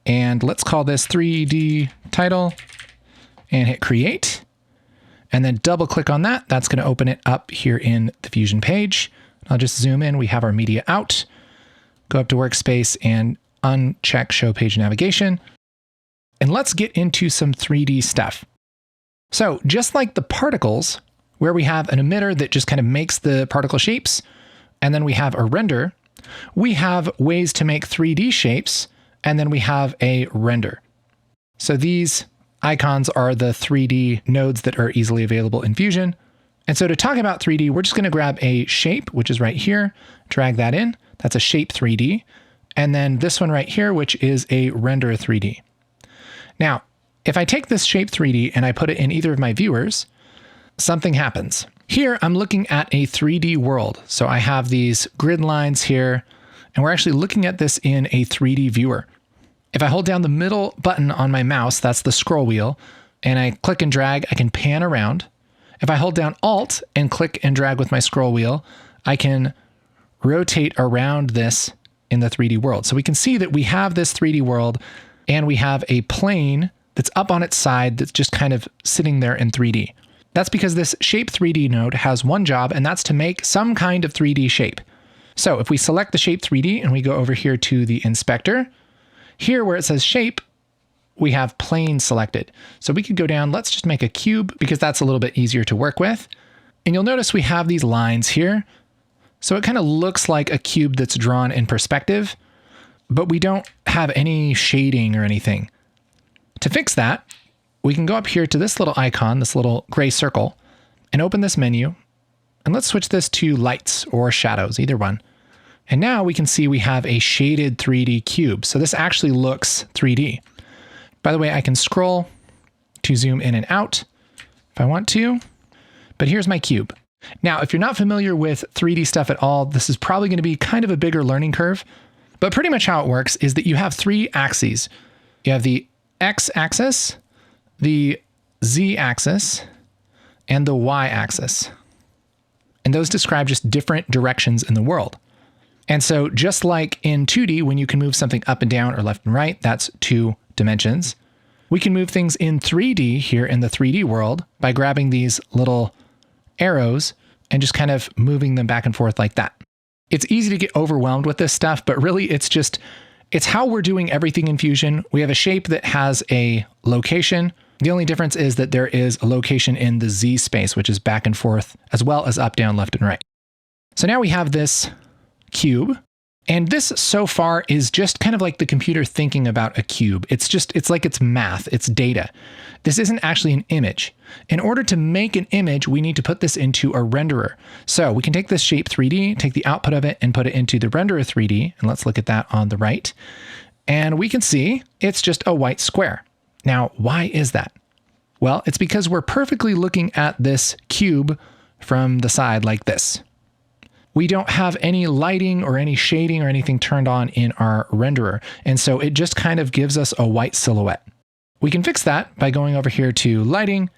And let's call this 3D title and hit create. And then double click on that. That's going to open it up here in the Fusion page. I'll just zoom in. We have our media out. Go up to workspace and uncheck show page navigation. And let's get into some 3D stuff. So just like the particles, where we have an emitter that just kind of makes the particle shapes, and then we have a render, we have ways to make 3D shapes, and then we have a render. So these icons are the 3D nodes that are easily available in Fusion. And so to talk about 3D, we're just going to grab a shape, which is right here, drag that in. That's a shape 3D. And then this one right here, which is a render 3D. Now, if I take this shape 3D and I put it in either of my viewers, something happens. Here, I'm looking at a 3D world. So I have these grid lines here, and we're actually looking at this in a 3D viewer. If I hold down the middle button on my mouse, that's the scroll wheel, and I click and drag, I can pan around. If I hold down Alt and click and drag with my scroll wheel, I can rotate around this in the 3D world. So we can see that we have this 3D world and we have a plane that's up on its side that's just kind of sitting there in 3D. That's because this shape 3D node has one job, and that's to make some kind of 3D shape. So if we select the shape 3D and we go over here to the inspector, here where it says shape, we have plane selected. So we could go down, let's just make a cube because that's a little bit easier to work with. And you'll notice we have these lines here. So it kind of looks like a cube that's drawn in perspective, but we don't have any shading or anything. To fix that, we can go up here to this little icon, this little gray circle, and open this menu. And let's switch this to lights or shadows, either one. And now we can see we have a shaded 3D cube. So this actually looks 3D. By the way, I can scroll to zoom in and out if I want to, but here's my cube. Now, if you're not familiar with 3D stuff at all, this is probably going to be kind of a bigger learning curve, but pretty much how it works is that you have three axes. You have the X-axis, the Z-axis, and the Y-axis. And those describe just different directions in the world. And so just like in 2D, when you can move something up and down or left and right, that's 2 dimensions. We can move things in 3D here in the 3D world by grabbing these little arrows and just kind of moving them back and forth like that. It's easy to get overwhelmed with this stuff, but really it's how we're doing everything in Fusion. We have a shape that has a location. The only difference is that there is a location in the Z space, which is back and forth, as well as up, down, left, and right. So now we have this cube. And this so far is just kind of like the computer thinking about a cube. It's like it's math, it's data. This isn't actually an image. In order to make an image, we need to put this into a renderer. So we can take this shape 3D, take the output of it and put it into the renderer 3D. And let's look at that on the right. And we can see it's just a white square. Now, why is that? Well, it's because we're perfectly looking at this cube from the side like this. We don't have any lighting or any shading or anything turned on in our renderer. And so it just kind of gives us a white silhouette. We can fix that by going over here to lighting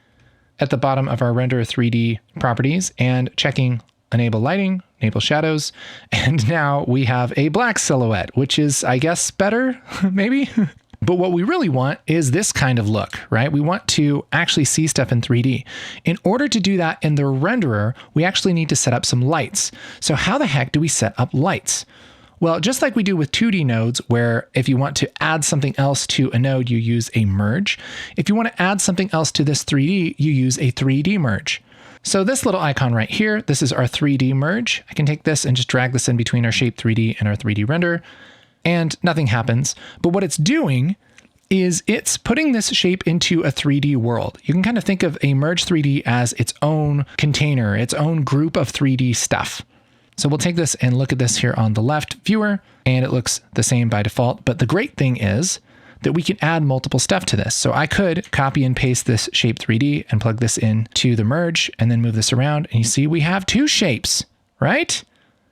at the bottom of our render 3D properties and checking enable lighting, enable shadows. And now we have a black silhouette, which is, I guess, better, maybe. But what we really want is this kind of look, right? We want to actually see stuff in 3D. In order to do that in the renderer, we actually need to set up some lights. So how the heck do we set up lights? Well, just like we do with 2D nodes, where if you want to add something else to a node, you use a merge. If you want to add something else to this 3D, you use a 3D merge. So this little icon right here, this is our 3D merge. I can take this and just drag this in between our shape 3D and our 3D render. and nothing happens. But what it's doing is it's putting this shape into a 3D world. You can kind of think of a merge 3D as its own container, its own group of 3D stuff. So we'll take this and look at this here on the left viewer, and it looks the same by default. But the great thing is that we can add multiple stuff to this. So I could copy and paste this shape 3D and plug this into the merge and then move this around. And you see we have two shapes, right?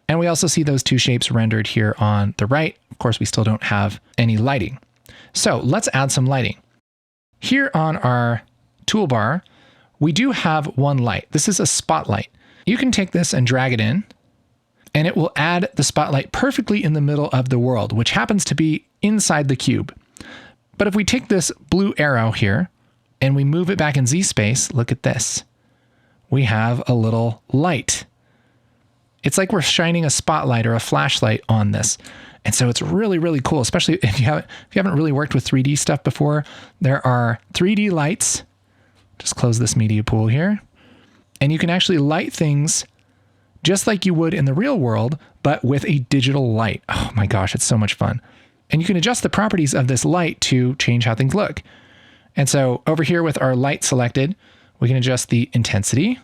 And we also see those two shapes rendered here on the right. Of course, we still don't have any lighting. So let's add some lighting. Here on our toolbar, we do have one light. This is a spotlight. You can take this and drag it in, and it will add the spotlight perfectly in the middle of the world, which happens to be inside the cube. But if we take this blue arrow here and we move it back in Z space, look at this. We have a little light. It's like we're shining a spotlight or a flashlight on this. And so it's really, really cool, especially if you haven't really worked with 3D stuff before. There are 3D lights. Just close this media pool here. And you can actually light things just like you would in the real world, but with a digital light. Oh my gosh, it's so much fun. And you can adjust the properties of this light to change how things look. And so over here with our light selected, we can adjust the intensity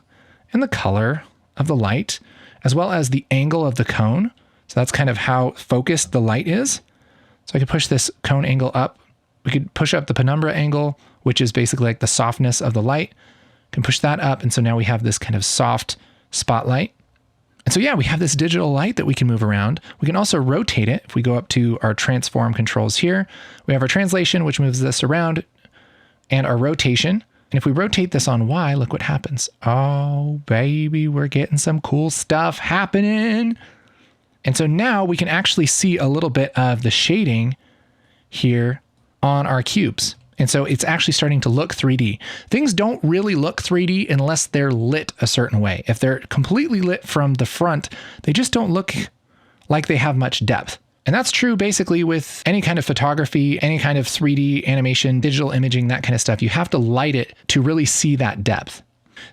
and the color of the light, as well as the angle of the cone. So that's kind of how focused the light is. So I could push this cone angle up. We could push up the penumbra angle, which is basically like the softness of the light. Can push that up. And so now we have this kind of soft spotlight. And so yeah, we have this digital light that we can move around. We can also rotate it. If we go up to our transform controls here, we have our translation, which moves this around, and our rotation. And if we rotate this on Y, look what happens. Oh, baby, we're getting some cool stuff happening. And so now we can actually see a little bit of the shading here on our cubes. And so it's actually starting to look 3D. Things don't really look 3D unless they're lit a certain way. If they're completely lit from the front, they just don't look like they have much depth. And that's true basically with any kind of photography, any kind of 3D animation, digital imaging, that kind of stuff. You have to light it to really see that depth.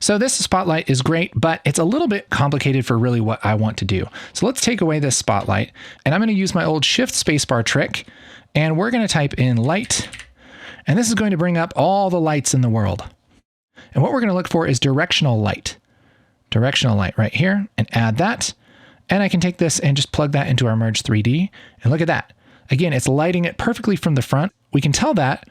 So this spotlight is great, but it's a little bit complicated for really what I want to do. So let's take away this spotlight, and I'm going to use my old shift spacebar trick, and we're going to type in light, and this is going to bring up all the lights in the world. And what we're going to look for is directional light. Directional light right here, and add that. And I can take this and just plug that into our Merge 3D, and look at that. Again, it's lighting it perfectly from the front. We can tell that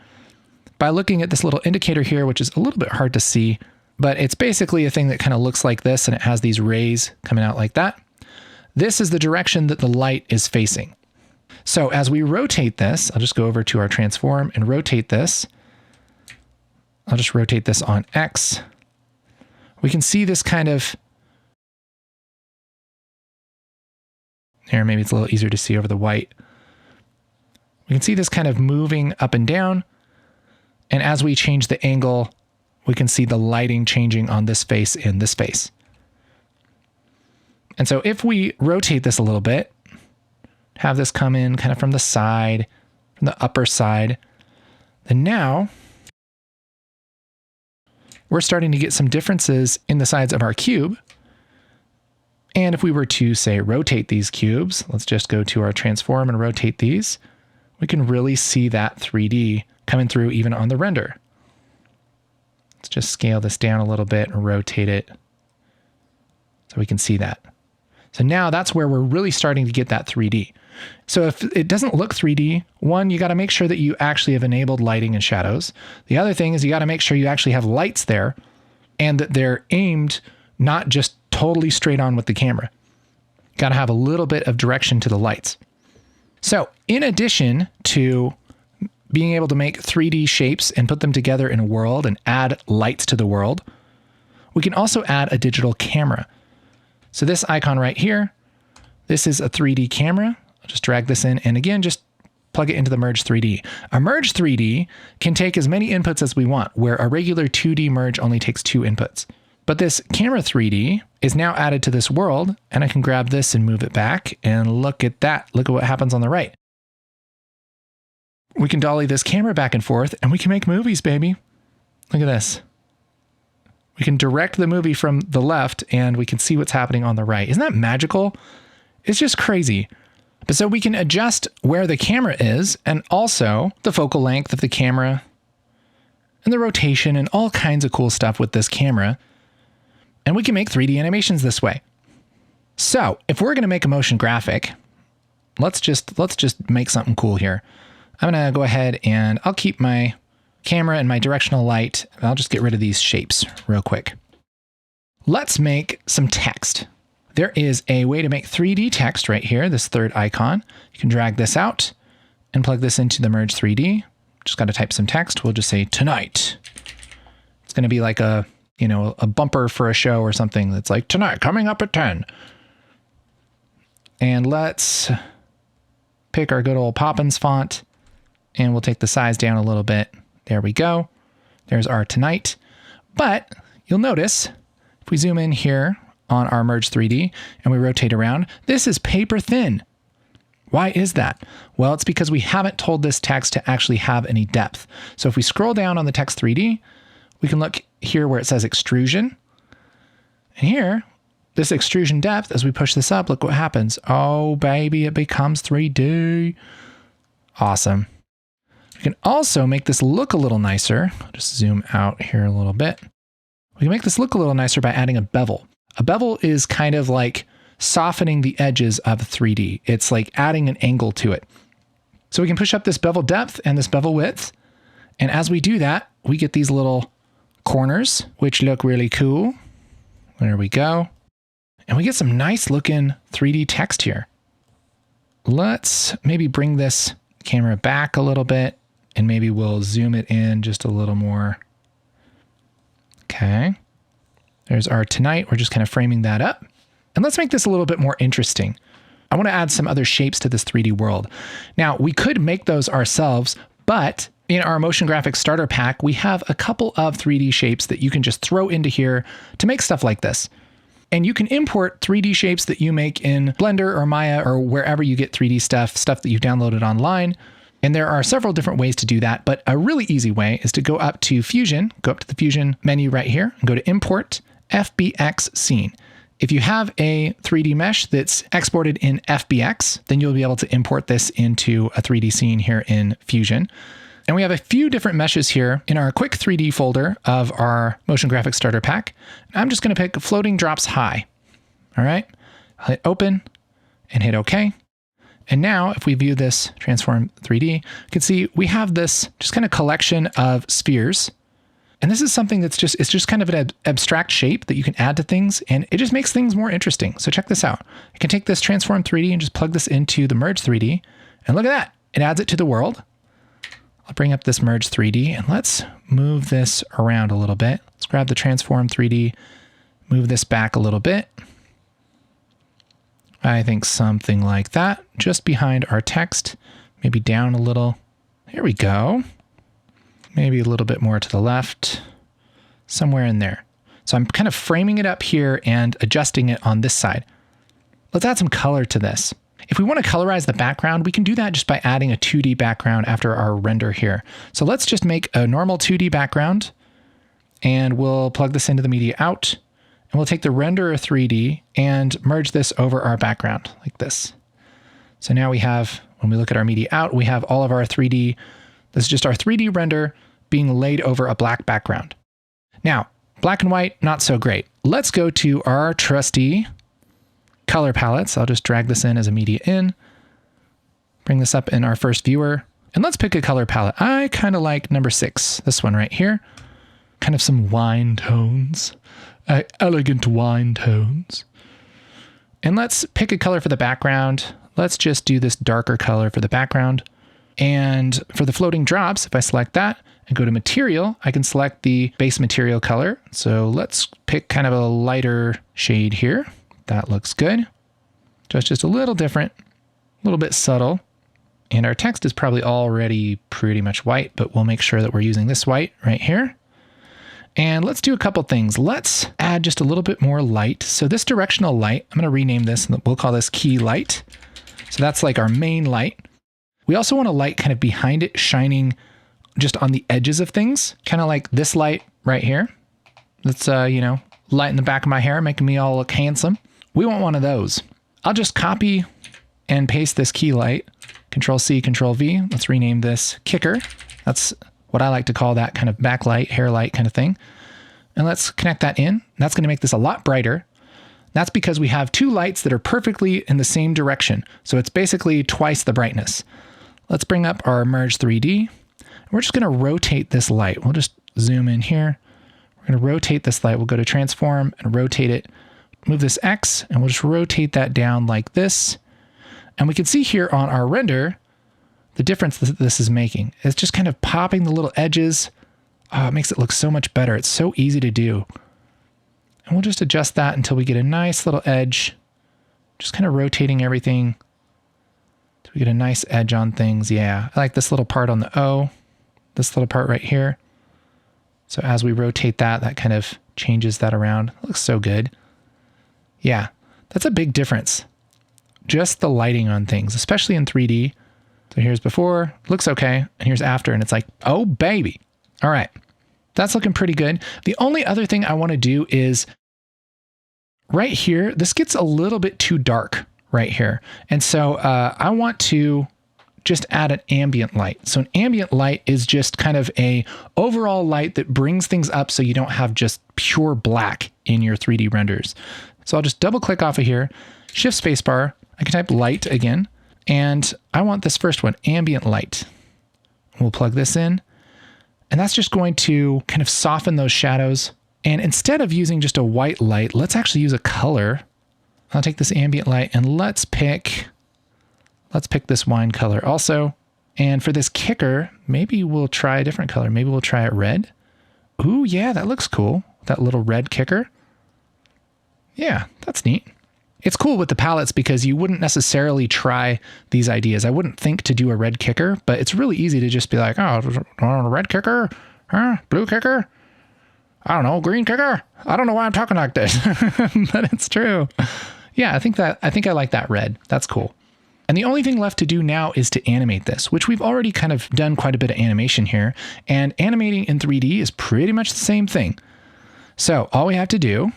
by looking at this little indicator here, which is a little bit hard to see, but it's basically a thing that kind of looks like this, and it has these rays coming out like that. This is the direction that the light is facing. So as we rotate this, I'll just go over to our transform and rotate this. I'll just rotate this on X. We can see this kind of, here, maybe it's a little easier to see over the white. We can see this kind of moving up and down. And as we change the angle, we can see the lighting changing on this face and this face. And so if we rotate this a little bit, have this come in kind of from the side, from the upper side, then now we're starting to get some differences in the sides of our cube. And if we were to say rotate these cubes, let's just go to our transform and rotate these, we can really see that 3D coming through even on the render. Let's just scale this down a little bit and rotate it so we can see that. So now that's where we're really starting to get that 3D. So if it doesn't look 3D, one, you got to make sure that you actually have enabled lighting and shadows. The other thing is you got to make sure you actually have lights there and that they're aimed not just totally straight on with the camera. Got to have a little bit of direction to the lights. So in addition to being able to make 3D shapes and put them together in a world and add lights to the world, we can also add a digital camera. So this icon right here, this is a 3D camera. I'll just drag this in and again, just plug it into the Merge 3D. A Merge 3D can take as many inputs as we want, where a regular 2D merge only takes 2 inputs. But this camera 3D is now added to this world, and I can grab this and move it back, and look at that. Look at what happens on the right. We can dolly this camera back and forth, and we can make movies, baby. Look at this. We can direct the movie from the left, and we can see what's happening on the right. Isn't that magical? It's just crazy. But so we can adjust where the camera is and also the focal length of the camera and the rotation and all kinds of cool stuff with this camera. And we can make 3D animations this way. So if we're going to make a motion graphic, let's just make something cool here. I'm going to go ahead and I'll keep my camera and my directional light. I'll just get rid of these shapes real quick. Let's make some text. There is a way to make 3D text right here, this third icon. You can drag this out and plug this into the Merge 3D. Just got to type some text. We'll just say tonight. It's going to be like a bumper for a show or something that's like tonight coming up at 10. And let's pick our good old Poppins font and we'll take the size down a little bit. There we go. There's our tonight. But you'll notice if we zoom in here on our Merge 3D and we rotate around, this is paper thin. Why is that? Well, it's because we haven't told this text to actually have any depth. So if we scroll down on the text 3D, we can look here where it says extrusion. And here, this extrusion depth, as we push this up, look what happens. Oh, baby, it becomes 3D. Awesome. We can also make this look a little nicer. I'll just zoom out here a little bit. We can make this look a little nicer by adding a bevel. A bevel is kind of like softening the edges of 3D. It's like adding an angle to it. So we can push up this bevel depth and this bevel width. And as we do that, we get these little corners, which look really cool. There we go. And we get some nice looking 3D text here. Let's maybe bring this camera back a little bit and maybe we'll zoom it in just a little more. Okay. There's our tonight. We're just kind of framing that up. And let's make this a little bit more interesting. I want to add some other shapes to this 3D world. Now, we could make those ourselves, but in our motion graphics starter pack, we have a couple of 3D shapes that you can just throw into here to make stuff like this. And you can import 3D shapes that you make in Blender or Maya or wherever you get 3D stuff that you've downloaded online. And there are several different ways to do that, but a really easy way is to go up to Fusion, go up to the Fusion menu right here, and go to Import FBX Scene. If you have a 3D mesh that's exported in FBX, then you'll be able to import this into a 3D scene here in Fusion. And we have a few different meshes here in our quick 3D folder of our motion graphics starter pack. I'm just going to pick floating drops high. All right, I'll hit open and hit OK. And now if we view this transform 3D, you can see we have this just kind of collection of spheres. And this is something it's just kind of an abstract shape that you can add to things, and it just makes things more interesting. So check this out. I can take this transform 3D and just plug this into the Merge 3D, and look at that. It adds it to the world. I'll bring up this Merge 3D, and let's move this around a little bit. Let's grab the transform 3D, move this back a little bit. I think something like that, just behind our text, maybe down a little. Here we go. Maybe a little bit more to the left, somewhere in there. So I'm kind of framing it up here and adjusting it on this side. Let's add some color to this. If we want to colorize the background, we can do that just by adding a 2D background after our render here. So let's just make a normal 2D background and we'll plug this into the media out and we'll take the renderer 3D and merge this over our background like this. So now we have, when we look at our media out, we have all of our 3D. This is just our 3D render being laid over a black background. Now, black and white, not so great. Let's go to our trusty color palettes. I'll just drag this in as a media in, bring this up in our first viewer, and let's pick a color palette. I kind of like number 6, this one right here. Kind of some wine tones, elegant wine tones. And let's pick a color for the background. Let's just do this darker color for the background. And for the floating drops, if I select that and go to material, I can select the base material color. So let's pick kind of a lighter shade here. That looks good. Just a little different, a little bit subtle. And our text is probably already pretty much white, but we'll make sure that we're using this white right here. And let's do a couple things. Let's add just a little bit more light. So this directional light, I'm going to rename this and we'll call this key light. So that's like our main light. We also want a light kind of behind it, shining just on the edges of things, kind of like this light right here. That's, light in the back of my hair, making me all look handsome. We want one of those. I'll just copy and paste this key light. Control C, Control V. Let's rename this kicker. That's what I like to call that kind of backlight, hair light kind of thing. And let's connect that in. That's going to make this a lot brighter. That's because we have two lights that are perfectly in the same direction. So it's basically twice the brightness. Let's bring up our Merge 3D. We're just going to rotate this light. We'll just zoom in here. We're going to rotate this light. We'll go to Transform and rotate it. Move this X, and we'll just rotate that down like this. And we can see here on our render the difference that this is making. It's just kind of popping the little edges. Oh, it makes it look so much better. It's so easy to do. And we'll just adjust that until we get a nice little edge. Just kind of rotating everything till we get a nice edge on things. Yeah, I like this little part on the O, this little part right here. So as we rotate that, that kind of changes that around. It looks so good. Yeah, that's a big difference. Just the lighting on things, especially in 3D. So here's before, looks okay, and here's after, and it's like, oh baby. All right, that's looking pretty good. The only other thing I want to do is right here, this gets a little bit too dark right here. And so I want to just add an ambient light. So an ambient light is just kind of a overall light that brings things up so you don't have just pure black in your 3D renders. So I'll just double click off of here, shift spacebar, I can type light again, and I want this first one, ambient light. We'll plug this in, and that's just going to kind of soften those shadows. And instead of using just a white light, let's actually use a color. I'll take this ambient light and let's pick this wine color also. And for this kicker, maybe we'll try a different color. Maybe we'll try it red. Ooh, yeah, that looks cool. That little red kicker. Yeah, that's neat. It's cool with the palettes because you wouldn't necessarily try these ideas. I wouldn't think to do a red kicker, but it's really easy to just be like, oh, a red kicker? Huh? Blue kicker? I don't know, green kicker? I don't know why I'm talking like this, but it's true. Yeah, I think I like that red. That's cool. And the only thing left to do now is to animate this, which we've already kind of done quite a bit of animation here. And animating in 3D is pretty much the same thing. So all we have to do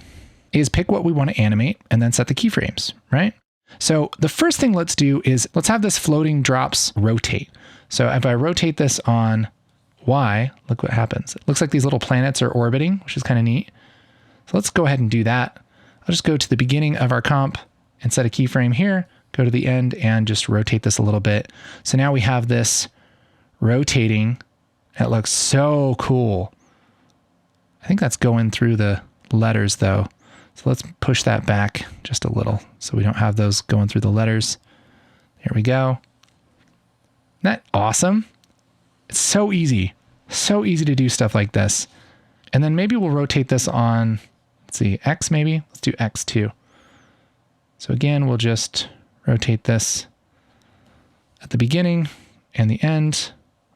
is pick what we want to animate and then set the keyframes, right? So the first thing let's do is let's have this floating drops rotate. So if I rotate this on Y, look what happens. It looks like these little planets are orbiting, which is kind of neat. So let's go ahead and do that. I'll just go to the beginning of our comp and set a keyframe here, go to the end and just rotate this a little bit. So now we have this rotating. It looks so cool. I think that's going through the letters though. So let's push that back just a little so we don't have those going through the letters. There we go. Isn't that awesome? It's so easy to do stuff like this. And then maybe we'll rotate this on, let's see, X maybe? Let's do X too. So again, we'll just rotate this at the beginning and the end.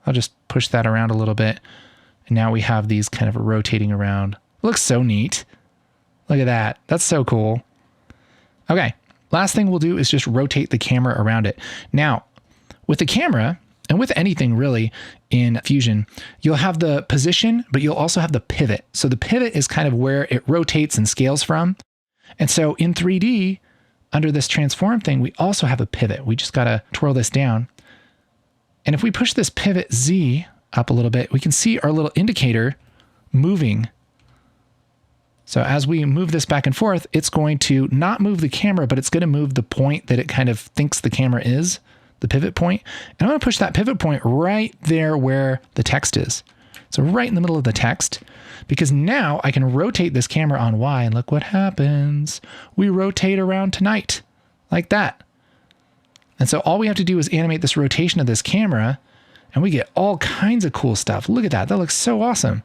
I'll just push that around a little bit. And now we have these kind of rotating around. It looks so neat. Look at that. That's so cool. Okay, last thing we'll do is just rotate the camera around it. Now, with the camera, and with anything really in Fusion, you'll have the position, but you'll also have the pivot. So the pivot is kind of where it rotates and scales from. And so in 3D, under this transform thing, we also have a pivot. We just got to twirl this down. And if we push this pivot Z up a little bit, we can see our little indicator moving. So as we move this back and forth, it's going to not move the camera, but it's going to move the point that it kind of thinks the camera is, the pivot point. And I'm going to push that pivot point right there where the text is. So right in the middle of the text, because now I can rotate this camera on Y and look what happens. We rotate around tonight like that. And so all we have to do is animate this rotation of this camera and we get all kinds of cool stuff. Look at that. That looks so awesome.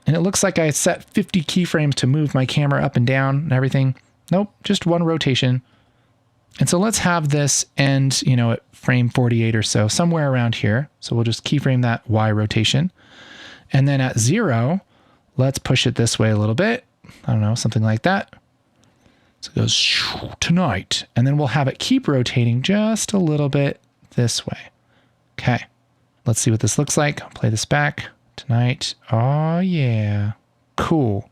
And it looks like I set 50 keyframes to move my camera up and down and everything. Nope, just one rotation. And so let's have this end, at frame 48 or so, somewhere around here. So we'll just keyframe that Y rotation. And then at 0, let's push it this way a little bit. I don't know, something like that. So it goes tonight. And then we'll have it keep rotating just a little bit this way. Okay, let's see what this looks like. I'll play this back. Tonight. Oh yeah. Cool.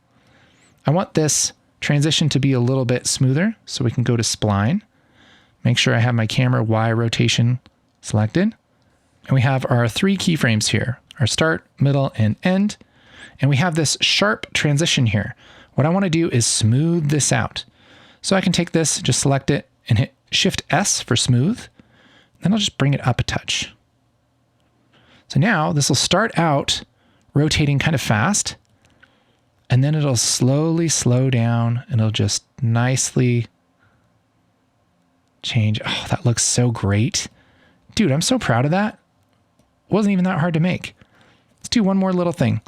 I want this transition to be a little bit smoother, so we can go to Spline, Make sure I have my camera Y rotation selected. And we have our 3 keyframes here, our start, middle, and end. And we have this sharp transition here. What I want to do is smooth this out. So I can take this, just select it, and hit Shift S for smooth. Then I'll just bring it up a touch. So now this will start out rotating kind of fast, and then it'll slowly slow down, and it'll just nicely change. Oh, that looks so great. Dude, I'm so proud of that. It wasn't even that hard to make. Let's do one more little thing.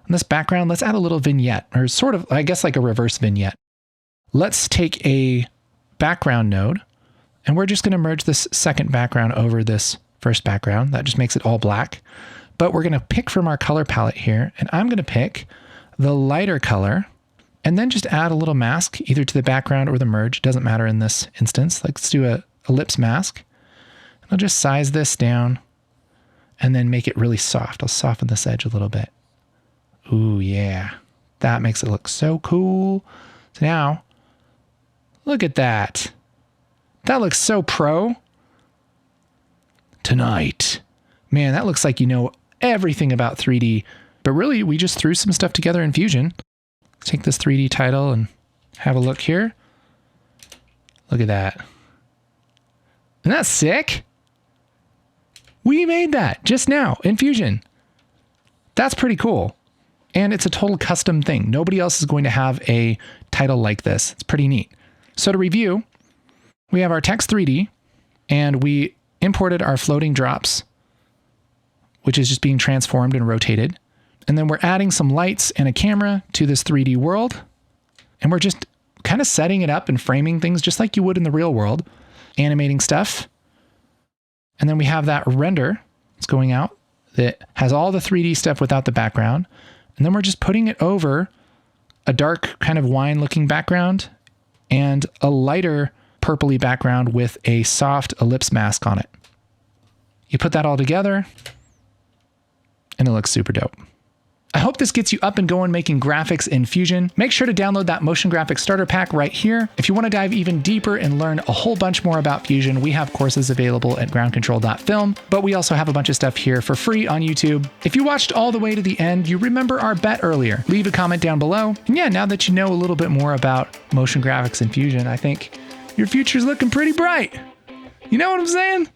On this background, let's add a little vignette, or sort of, I guess, like a reverse vignette. Let's take a background node, and we're just going to merge this second background over this first background. That just makes it all black. But we're going to pick from our color palette here, and I'm going to pick the lighter color, and then just add a little mask either to the background or the merge. It doesn't matter in this instance. Let's do a ellipse mask. And I'll just size this down and then make it really soft. I'll soften this edge a little bit. Ooh, yeah. That makes it look so cool. So now, look at that. That looks so pro. Tonight. Man, that looks like you know everything about 3D. But really, we just threw some stuff together in Fusion. Let's take this 3D title and have a look here. Look at that. Isn't that sick? We made that just now in Fusion. That's pretty cool. And it's a total custom thing. Nobody else is going to have a title like this. It's pretty neat. So to review, we have our text 3D, and we imported our floating drops, which is just being transformed and rotated. And then we're adding some lights and a camera to this 3D world. And we're just kind of setting it up and framing things just like you would in the real world, animating stuff. And then we have that render that's going out that has all the 3D stuff without the background. And then we're just putting it over a dark kind of wine looking background and a lighter purpley background with a soft ellipse mask on it. You put that all together and it looks super dope. I hope this gets you up and going making graphics in Fusion. Make sure to download that motion graphics starter pack right here. If you want to dive even deeper and learn a whole bunch more about Fusion, we have courses available at groundcontrol.film, but we also have a bunch of stuff here for free on YouTube. If you watched all the way to the end, you remember our bet earlier. Leave a comment down below. And yeah, now that you know a little bit more about motion graphics in Fusion, I think your future's looking pretty bright. You know what I'm saying?